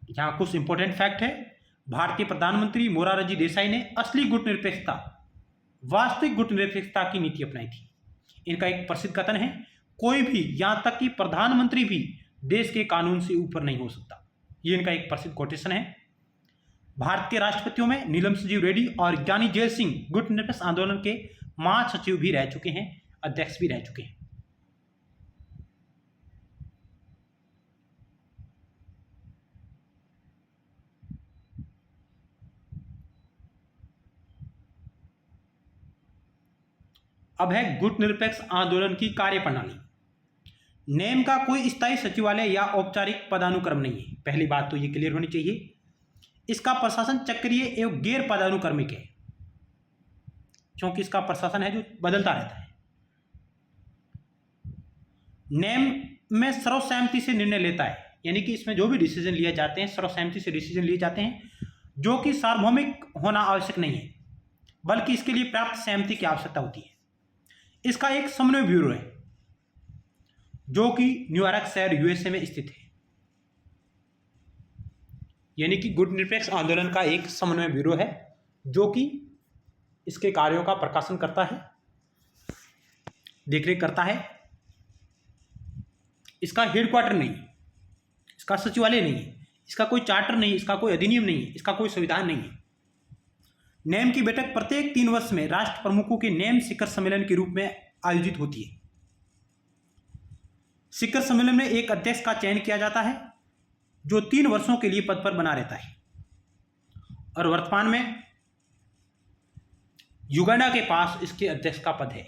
यहां कुछ इंपॉर्टेंट फैक्ट है। भारतीय प्रधानमंत्री मोरारजी देसाई ने असली गुटनिरपेक्षता, वास्तविक गुटनिरपेक्षता की नीति अपनाई थी। इनका एक प्रसिद्ध कथन है, कोई भी, यहां तक कि प्रधानमंत्री भी देश के कानून से ऊपर नहीं हो सकता। ये इनका एक प्रसिद्ध कोटेशन है। भारत के राष्ट्रपतियों में नीलम संजीव रेड्डी और ज्ञानी जैल सिंह गुटनिरपेक्ष आंदोलन के महासचिव भी रह चुके हैं, अध्यक्ष भी रह चुके हैं। अब है गुटनिरपेक्ष आंदोलन की कार्यप्रणाली। नेम का कोई स्थायी सचिवालय या औपचारिक पदानुक्रम नहीं है। पहली बात तो ये क्लियर होनी चाहिए। इसका प्रशासन चक्रीय एवं गैर पदानुक्रमिक है, क्योंकि इसका प्रशासन है जो बदलता रहता है। नेम में सर्वसहमति से निर्णय लेता है, यानी कि इसमें जो भी डिसीजन लिए जाते हैं सर्वसहमति से डिसीजन लिए जाते हैं, जो कि सार्वभौमिक होना आवश्यक नहीं है, बल्कि इसके लिए प्राप्त सहमति की आवश्यकता होती है। इसका एक समन्वय ब्यूरो है जो कि न्यूयॉर्क शहर यूएसए में स्थित है। यानी कि गुटनिरपेक्ष आंदोलन का एक समन्वय ब्यूरो है जो कि इसके कार्यों का प्रकाशन करता है, देखरेख करता है। इसका हेडक्वार्टर नहीं, इसका सचिवालय नहीं है, इसका कोई चार्टर नहीं, इसका कोई अधिनियम नहीं है, इसका कोई संविधान नहीं है। नेम की बैठक प्रत्येक 3 वर्ष में राष्ट्र प्रमुखों के नेम शिखर सम्मेलन के रूप में आयोजित होती है। शिखर सम्मेलन में एक अध्यक्ष का चयन किया जाता है जो 3 वर्षों के लिए पद पर बना रहता है। और वर्तमान में युगांडा के पास इसके अध्यक्ष का पद है।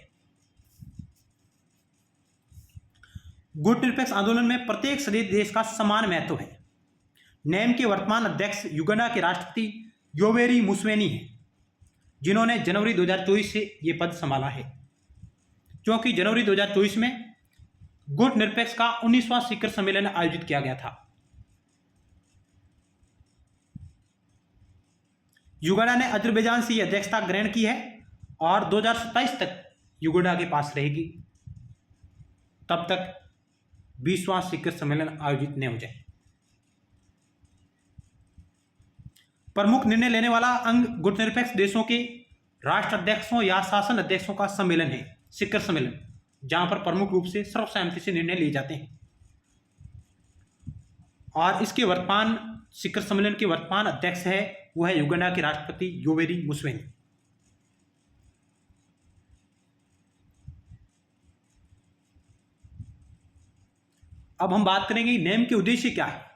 गुटनिरपेक्ष आंदोलन में प्रत्येक सदस्य देश का समान महत्व है। नेम के वर्तमान अध्यक्ष युगांडा के राष्ट्रपति योवेरी मुसेवेनी हैं, जिन्होंने जनवरी 2024 से ये पद संभाला है, क्योंकि जनवरी 2024 में गुटनिरपेक्ष का 19वां शिखर सम्मेलन आयोजित किया गया था। युगांडा ने अजरबैजान से यह अध्यक्षता ग्रहण की है और 2027 तक युगांडा के पास रहेगी, तब तक 20वां शिखर सम्मेलन आयोजित न हो जाए। प्रमुख निर्णय लेने वाला अंग गुटनिरपेक्ष देशों के राष्ट्राध्यक्षों या शासन अध्यक्षों का सम्मेलन है, शिखर सम्मेलन, जहां पर प्रमुख रूप से सर्वसहमति से निर्णय लिए जाते हैं। और इसके वर्तमान शिखर सम्मेलन के वर्तमान अध्यक्ष है वो है युगांडा के राष्ट्रपति योवेरी मुसेवेनी। अब हम बात करेंगे नेम के उद्देश्य क्या है।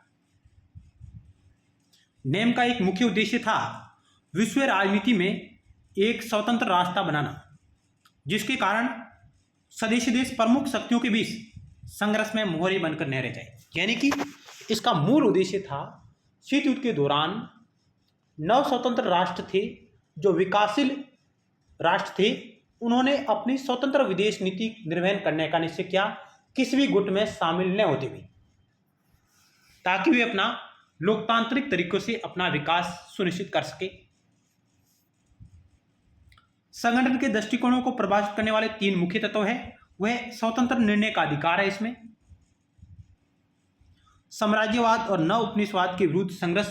नेम का एक मुख्य उद्देश्य था विश्व राजनीति में एक स्वतंत्र रास्ता बनाना, जिसके कारण सदस्य देश प्रमुख शक्तियों के बीच संघर्ष में मोहरे बनकर न रह जाए। यानी कि इसका मूल उद्देश्य था, शीत युद्ध के दौरान 9 स्वतंत्र राष्ट्र थे जो विकासशील राष्ट्र थे, उन्होंने अपनी स्वतंत्र विदेश नीति निर्वहन करने का निश्चय किया, किसी भी गुट में शामिल न होते हुए, ताकि वे अपना लोकतांत्रिक तरीकों से अपना विकास सुनिश्चित कर सके। संगठन के दृष्टिकोणों को प्रभावित करने वाले 3 मुख्य तत्व हैं। वह स्वतंत्र निर्णय का अधिकार है, इसमें साम्राज्यवाद और नव उपनिवेशवाद के विरुद्ध संघर्ष,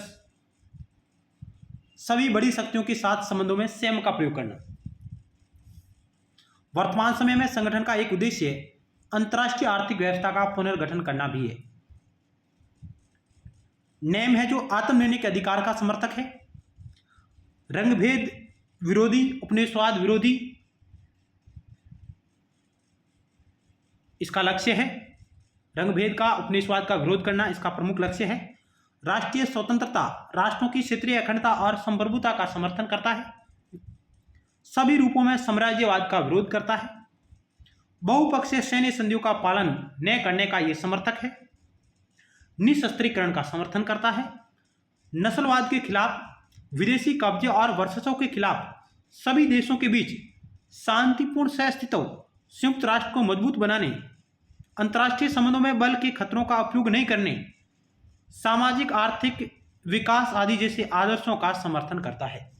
सभी बड़ी शक्तियों के साथ संबंधों में संयम का प्रयोग करना। वर्तमान समय में संगठन का एक उद्देश्य अंतर्राष्ट्रीय आर्थिक व्यवस्था का पुनर्गठन करना भी है। नेम है जो आत्मनिर्णय के अधिकार का समर्थक है, रंगभेद विरोधी, उपनिवेशवाद विरोधी इसका लक्ष्य है। रंगभेद का, उपनिवेशवाद का विरोध करना इसका प्रमुख लक्ष्य है। राष्ट्रीय स्वतंत्रता, राष्ट्रों की क्षेत्रीय अखंडता और संप्रभुता का समर्थन करता है। सभी रूपों में साम्राज्यवाद का विरोध करता है। बहुपक्षीय सैन्य संधियों का पालन न करने का यह समर्थक है। निशस्त्रीकरण का समर्थन करता है। नस्लवाद के खिलाफ, विदेशी कब्जे और वर्चस्व के खिलाफ सभी देशों के बीच शांतिपूर्ण सहअस्तित्व, संयुक्त राष्ट्र को मजबूत बनाने, अंतर्राष्ट्रीय संबंधों में बल के खतरों का उपयोग नहीं करने, सामाजिक आर्थिक विकास आदि जैसे आदर्शों का समर्थन करता है।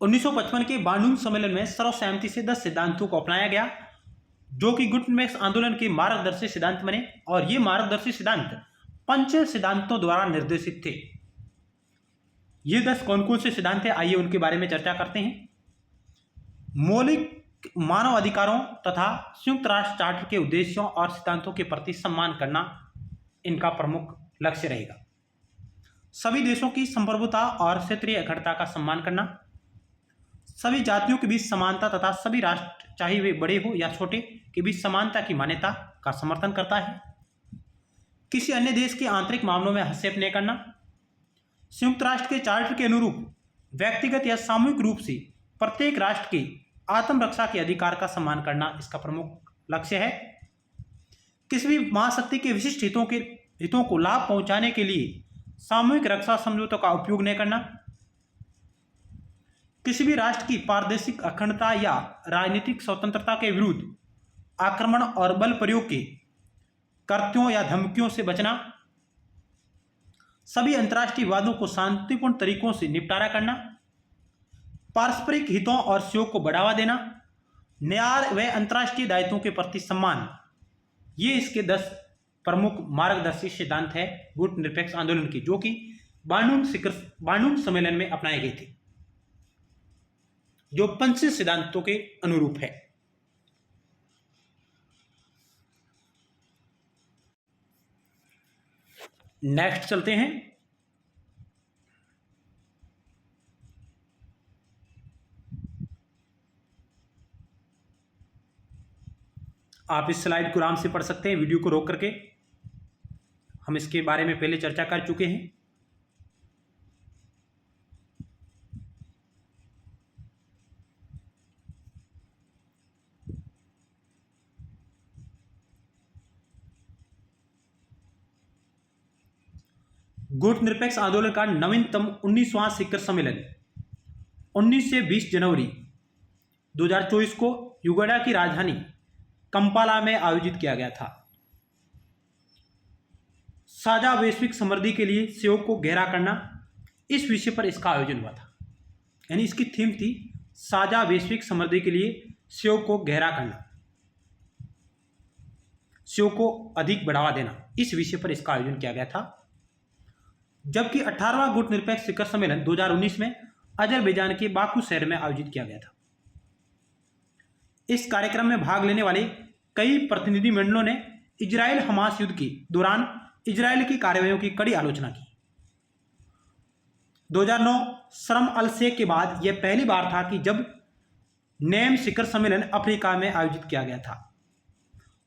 उन्नीस सौ 1955 के बांडुंग सम्मेलन में सर्वसहमति से 10 सिद्धांतों को अपनाया गया, जो कि गुटेनबर्ग आंदोलन के मार्गदर्शी सिद्धांत बने, और ये मार्गदर्शी सिद्धांत 5 सिद्धांतों द्वारा निर्देशित थे। ये 10 कौन कौन से सिद्धांत हैं, आइए उनके बारे में चर्चा करते हैं। मौलिक मानव अधिकारों तथा संयुक्त राष्ट्र चार्टर के उद्देश्यों और सिद्धांतों के प्रति सम्मान करना इनका प्रमुख लक्ष्य रहेगा। सभी देशों की संप्रभुता और क्षेत्रीय अखंडता का सम्मान करना, सभी जातियों के बीच समानता तथा सभी राष्ट्र, चाहे वे बड़े हो या छोटे, के बीच समानता की मान्यता का समर्थन करता है। किसी अन्य देश के आंतरिक मामलों में हस्तक्षेप नहीं करना, संयुक्त राष्ट्र के चार्टर के अनुरूप व्यक्तिगत या सामूहिक रूप से प्रत्येक राष्ट्र के आत्मरक्षा के अधिकार का सम्मान करना इसका प्रमुख लक्ष्य है। किसी भी महाशक्ति के विशिष्ट हितों को लाभ पहुंचाने के लिए सामूहिक रक्षा समझौतों का उपयोग नहीं करना, किसी भी राष्ट्र की प्रादेशिक अखंडता या राजनीतिक स्वतंत्रता के विरुद्ध आक्रमण और बल प्रयोग के कृत्यों या धमकियों से बचना, सभी अंतर्राष्ट्रीय विवादों को शांतिपूर्ण तरीकों से निपटारा करना, पारस्परिक हितों और सहयोग को बढ़ावा देना, न्याय व अंतर्राष्ट्रीय दायित्वों के प्रति सम्मान, ये इसके 10 प्रमुख मार्गदर्शी सिद्धांत है गुटनिरपेक्ष आंदोलन की, जो कि बांडुंग सम्मेलन में अपनाए गए थे, जो 5 सिद्धांतों के अनुरूप है। नेक्स्ट चलते हैं। आप इस स्लाइड को आराम से पढ़ सकते हैं वीडियो को रोक करके, हम इसके बारे में पहले चर्चा कर चुके हैं। गुटनिरपेक्ष आंदोलन का नवीनतम 19वां शिखर सम्मेलन 19 से 20 जनवरी 2024 को युगांडा की राजधानी कंपाला में आयोजित किया गया था। साझा वैश्विक समृद्धि के लिए सहयोग को गहरा करना, इस विषय पर इसका आयोजन हुआ था। यानी इसकी थीम थी साझा वैश्विक समृद्धि के लिए सहयोग को गहरा करना, सहयोग को अधिक बढ़ावा देना, इस विषय पर इसका आयोजन किया गया था। जबकि 18वां गुटनिरपेक्ष शिखर सम्मेलन 2019 में अजरबैजान के बाकू शहर में आयोजित किया गया था। इस कार्यक्रम में भाग लेने वाले कई प्रतिनिधि मंडलों ने इजराइल हमास युद्ध के दौरान इजराइल की कार्रवाइयों की कड़ी आलोचना की। 2009 शर्म अल शेख के बाद यह पहली बार था कि जब नेम शिखर सम्मेलन अफ्रीका में आयोजित किया गया था।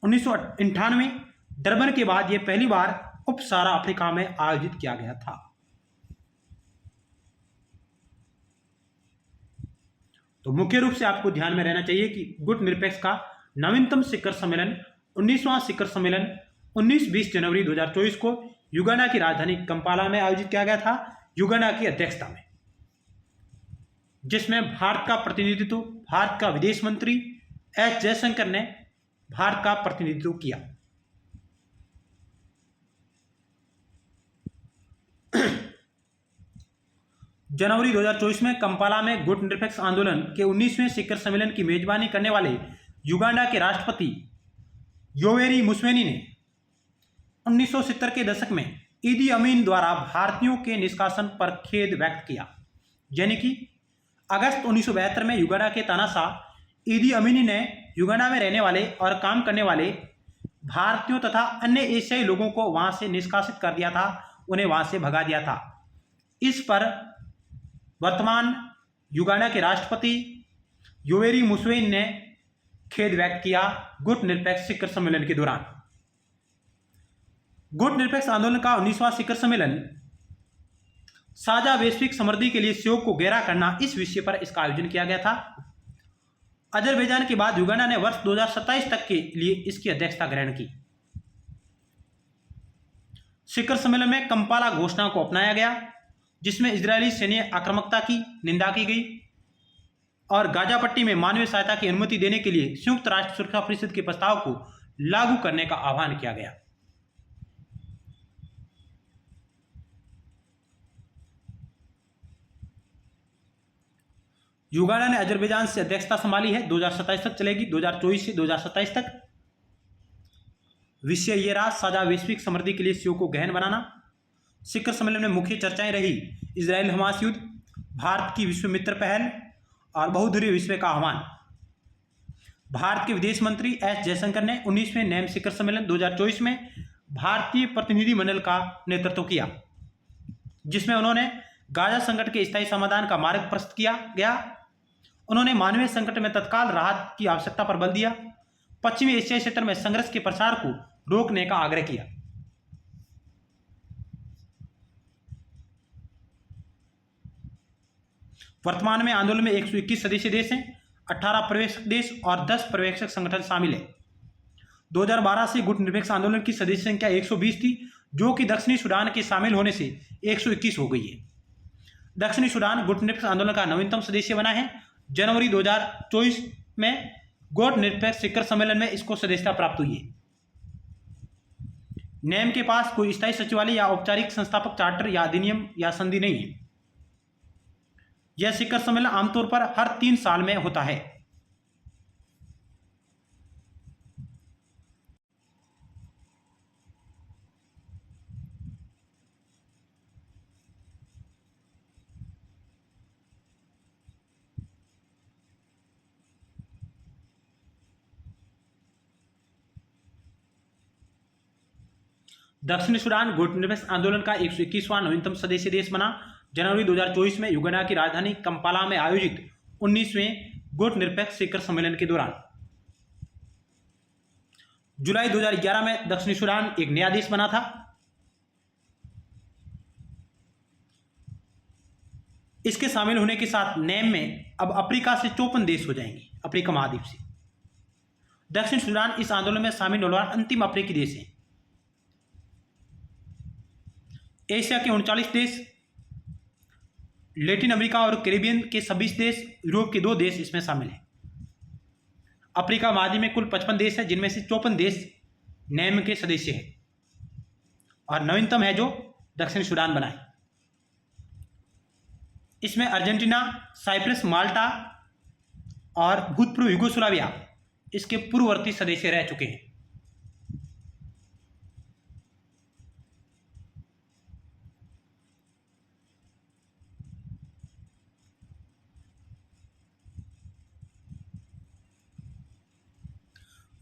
1998 डरबन के बाद यह पहली बार उप सहारा अफ्रीका में आयोजित किया गया था। तो मुख्य रूप से आपको ध्यान में रहना चाहिए कि गुटनिरपेक्ष का नवीनतम शिखर सम्मेलन 19वां शिखर सम्मेलन 19-20 जनवरी 2024 को युगांडा की राजधानी कंपाला में आयोजित किया गया था, युगांडा की अध्यक्षता में, जिसमें भारत का प्रतिनिधित्व भारत का विदेश मंत्री एस जयशंकर ने भारत का प्रतिनिधित्व किया। जनवरी 2024 में कंपाला में गुटनिरपेक्ष आंदोलन के 19वें शिखर सम्मेलन की मेजबानी करने वाले युगांडा के राष्ट्रपति योवेरी मुसेवेनी ने 1970 के दशक में ईदी अमीन द्वारा भारतीयों के निष्कासन पर खेद व्यक्त किया। यानी कि अगस्त 1972 में युगांडा के तानाशाह ईदी अमीन ने युगांडा में रहने वाले और काम करने वाले भारतीयों तथा अन्य एशियाई लोगों को वहां से निष्कासित कर दिया था, उन्हें वहां से भगा दिया था। इस पर वर्तमान युगांडा के राष्ट्रपति योवेरी मुसेवेनी ने खेद व्यक्त किया गुटनिरपेक्ष शिखर सम्मेलन के दौरान। गुटनिरपेक्ष आंदोलन का 19वां शिखर सम्मेलन साझा वैश्विक समृद्धि के लिए सहयोग को गहरा करना, इस विषय पर इसका आयोजन किया गया था। अजरबैजान के बाद युगांडा ने वर्ष 2027 तक के लिए इसकी अध्यक्षता ग्रहण की। शिखर सम्मेलन में कंपाला घोषणा को अपनाया गया, जिसमें इजरायली सैन्य आक्रामकता की निंदा की गई और गाजा पट्टी में मानवीय सहायता की अनुमति देने के लिए संयुक्त राष्ट्र सुरक्षा परिषद के प्रस्ताव को लागू करने का आह्वान किया गया। युगांडा ने अजरबैजान से अध्यक्षता संभाली है, 2027 तक चलेगी, 2024 से 2027 तक। विषय ये रहा साझा वैश्विक समृद्धि के लिए सहयोग को गहन बनाना। शिखर सम्मेलन में मुख्य चर्चाएं रही इजरायल हमास युद्ध, भारत की विश्व मित्र पहल और बहुधुरी विश्व का आह्वान। भारत के विदेश मंत्री एस जयशंकर ने 19वें नेम शिखर सम्मेलन 2024 में भारतीय प्रतिनिधिमंडल का नेतृत्व किया, जिसमें उन्होंने गाजा संकट के स्थायी समाधान का मार्ग प्रस्तुत किया गया। उन्होंने मानवीय संकट में तत्काल राहत की आवश्यकता पर बल दिया, पश्चिमी एशियाई क्षेत्र में संघर्ष के प्रसार को रोकने का आग्रह किया। वर्तमान में आंदोलन में 121 सदस्य देश हैं, 18 पर्यवेक्षक देश और 10 पर्यवेक्षक संगठन शामिल है। 2012 से गुटनिरपेक्ष आंदोलन की सदस्य संख्या 120 थी, जो कि दक्षिणी सूडान के शामिल होने से 121 हो गई है। दक्षिणी सूडान गुटनिरपेक्ष आंदोलन का नवीनतम सदस्य बना है। जनवरी 2024 में गुटनिरपेक्ष शिखर सम्मेलन में इसको सदस्यता प्राप्त हुई है। नेम के पास कोई स्थायी सचिवालय या औपचारिक संस्थापक चार्टर या अधिनियम या संधि नहीं है। यह शिखर सम्मेलन आमतौर पर हर 3 साल में होता है। दक्षिणी सूडान गुटनिरपेक्ष आंदोलन का 121वां नवीनतम सदस्य देश बना। जनवरी 2024 में युगांडा की राजधानी कंपाला में आयोजित 19वें गुटनिरपेक्ष शिखर सम्मेलन के दौरान। जुलाई 2011 में दक्षिणी सूडान एक नया देश बना था। इसके शामिल होने के साथ नेम में अब अफ्रीका से 54 देश हो जाएंगे, अफ्रीका महाद्वीप से। दक्षिण सूडान इस आंदोलन में शामिल होने वाला अंतिम अफ्रीकी देश है। एशिया के 39 देश, लैटिन अमेरिका और कैरिबियन के 26 देश, यूरोप के 2 देश इसमें शामिल हैं। अफ्रीका महाद्वीप में कुल 55 देश है, जिनमें से 54 देश नेम के सदस्य हैं और नवीनतम है जो दक्षिण सूडान बना है। इसमें अर्जेंटीना, साइप्रस, माल्टा और भूतपूर्व यूगोस्लाविया इसके पूर्ववर्ती सदस्य रह चुके हैं।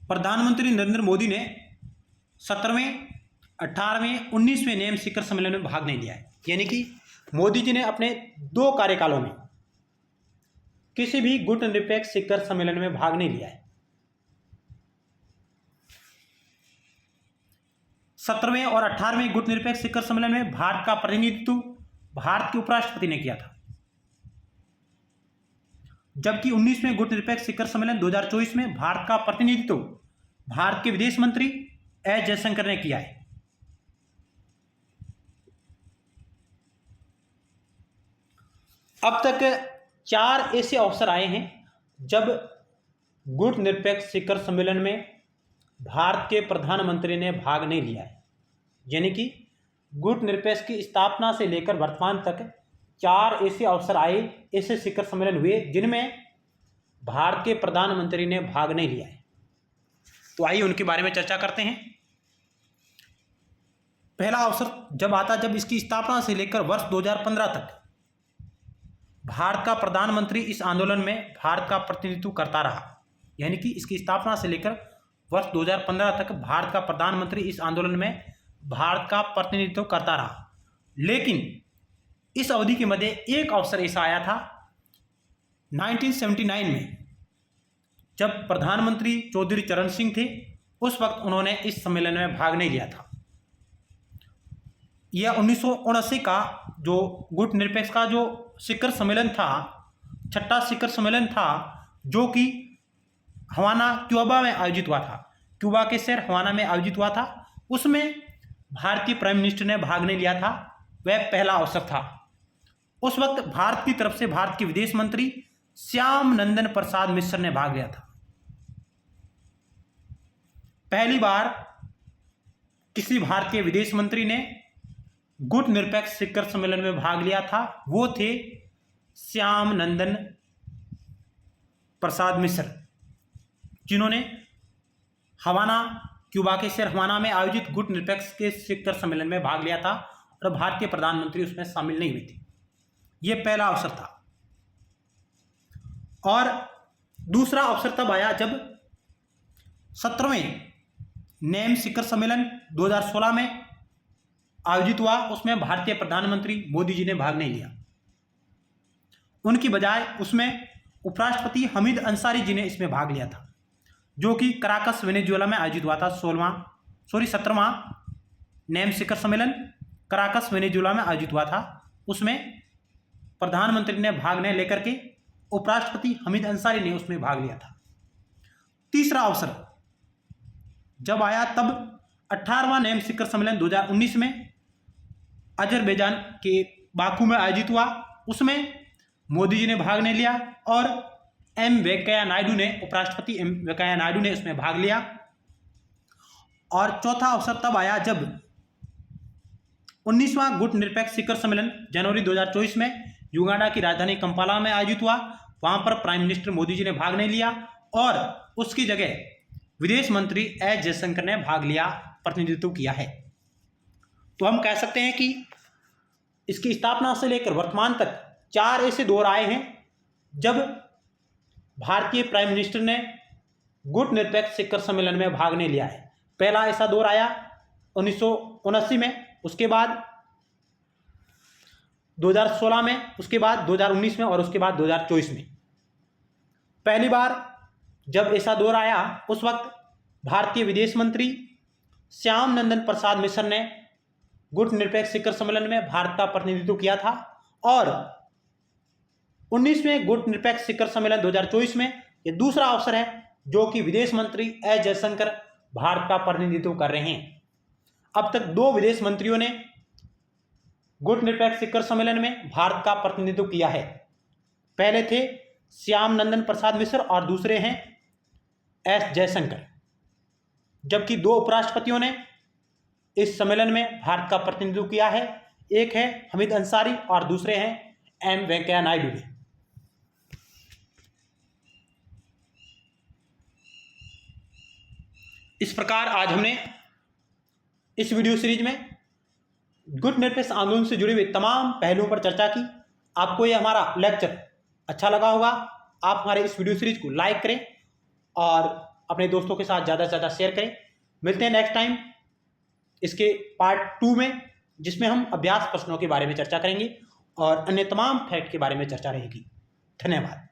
प्रधानमंत्री नरेंद्र मोदी ने 17वें, 18वें, 19वें नेम शिखर सम्मेलन में भाग नहीं लिया है। यानी कि मोदी जी ने अपने 2 कार्यकालों में किसी भी गुटनिरपेक्ष शिखर सम्मेलन में भाग नहीं लिया है। 17वें और 18वें गुटनिरपेक्ष शिखर सम्मेलन में भारत का प्रतिनिधित्व भारत के उपराष्ट्रपति ने किया था, जबकि 19वें गुटनिरपेक्ष शिखर सम्मेलन 2024 में भारत का प्रतिनिधित्व भारत के विदेश मंत्री एस जयशंकर ने किया है। अब तक 4 ऐसे अवसर आए हैं जब गुटनिरपेक्ष शिखर सम्मेलन में भारत के प्रधानमंत्री ने भाग नहीं लिया है। यानी कि गुटनिरपेक्ष की स्थापना से लेकर वर्तमान तक 4 ऐसे अवसर आए, ऐसे शिखर सम्मेलन हुए जिनमें भारत के प्रधानमंत्री ने भाग नहीं लिया है। तो आइए उनके बारे में चर्चा करते हैं। पहला अवसर जब आता जब इसकी स्थापना से लेकर वर्ष 2015 तक भारत का प्रधानमंत्री इस आंदोलन में भारत का प्रतिनिधित्व करता रहा। यानी कि इसकी स्थापना से लेकर वर्ष 2015 तक भारत का प्रधानमंत्री इस आंदोलन में भारत का प्रतिनिधित्व करता रहा। लेकिन इस अवधि के मध्य एक अवसर ऐसा आया था 1979 में, जब प्रधानमंत्री चौधरी चरण सिंह थे। उस वक्त उन्होंने इस सम्मेलन में भाग नहीं लिया था। यह 1979 का जो गुट निरपेक्ष का जो शिखर सम्मेलन था, छठा शिखर सम्मेलन था, जो कि हवाना क्यूबा में आयोजित हुआ था। क्यूबा के शहर हवाना में आयोजित हुआ था। उसमें भारतीय प्राइम मिनिस्टर ने भाग नहीं लिया था। वह पहला अवसर था। उस वक्त भारत की तरफ से भारत के विदेश मंत्री श्याम नंदन प्रसाद मिश्र ने भाग लिया था। पहली बार किसी भारतीय विदेश मंत्री ने गुट निरपेक्ष शिखर सम्मेलन में भाग लिया था। वो थे श्याम नंदन प्रसाद मिश्र, जिन्होंने हवाना क्यूबा के शहर हवाना में आयोजित गुट निरपेक्ष के शिखर सम्मेलन में भाग लिया था और भारतीय प्रधानमंत्री उसमें शामिल नहीं हुए थे। यह पहला अवसर था। और दूसरा अवसर तब आया जब 17वें नेम शिखर सम्मेलन 2016 में आयोजित हुआ। उसमें भारतीय प्रधानमंत्री मोदी जी ने भाग नहीं लिया। उनकी बजाय उसमें उपराष्ट्रपति हमीद अंसारी जी ने इसमें भाग लिया था, जो कि कराकस वेनेजुएला में आयोजित हुआ था। 17वां नेम शिखर सम्मेलन कराकस वेनेजुएला में आयोजित हुआ था। उसमें प्रधानमंत्री ने भाग नहीं लेकर के उपराष्ट्रपति हमीद अंसारी ने उसमें भाग लिया था। तीसरा अवसर जब आया तब 18वां नेम शिखर सम्मेलन 2019 में अजरबैजान के बाकू में आयोजित हुआ। उसमें मोदी जी ने भाग नहीं लिया और उपराष्ट्रपति एम वेंकैया नायडू ने उसमें भाग लिया। और चौथा अवसर तब आया जब 19वां गुट निरपेक्ष शिखर सम्मेलन जनवरी 2024 में युगांडा की राजधानी कंपाला में आयोजित हुआ। वहां पर प्राइम मिनिस्टर मोदी जी ने भाग नहीं लिया और उसकी जगह विदेश मंत्री एस जयशंकर ने भाग लिया, प्रतिनिधित्व किया है। तो हम कह सकते हैं कि इसकी स्थापना से लेकर वर्तमान तक 4 ऐसे दौर आए हैं जब भारतीय प्राइम मिनिस्टर ने गुट निरपेक्ष शिखर सम्मेलन में भाग नहीं लिया है। पहला ऐसा दौर आया 1979 में, उसके बाद 2016 में, उसके बाद 2019 में और उसके बाद 2024 में। पहली बार जब ऐसा दौर आया उस वक्त भारतीय विदेश मंत्री श्याम नंदन प्रसाद मिश्र ने गुट निरपेक्ष शिखर सम्मेलन में भारत का प्रतिनिधित्व किया था। और 19वें गुट निरपेक्ष शिखर सम्मेलन 2024 में ये दूसरा अवसर है जो कि विदेश मंत्री एस जयशंकर भारत का प्रतिनिधित्व कर रहे हैं। अब तक 2 विदेश मंत्रियों ने गुट निरपेक्ष शिखर सम्मेलन में भारत का प्रतिनिधित्व किया है। पहले थे श्याम नंदन प्रसाद मिश्र और दूसरे हैं एस जयशंकर, जबकि 2 उपराष्ट्रपतियों ने इस सम्मेलन में भारत का प्रतिनिधित्व किया है। एक है हमीद अंसारी और दूसरे हैं एम वेंकैया नायडू ने। इस प्रकार आज हमने इस वीडियो सीरीज में गुट निरपेक्ष आंदोलन से जुड़े हुए तमाम पहलुओं पर चर्चा की। आपको यह हमारा लेक्चर अच्छा लगा होगा। आप हमारे इस वीडियो सीरीज को लाइक करें और अपने दोस्तों के साथ ज़्यादा से ज़्यादा शेयर करें। मिलते हैं नेक्स्ट टाइम इसके पार्ट 2 में, जिसमें हम अभ्यास प्रश्नों के बारे में चर्चा करेंगे और अन्य तमाम फैक्ट के बारे में चर्चा रहेगी। धन्यवाद।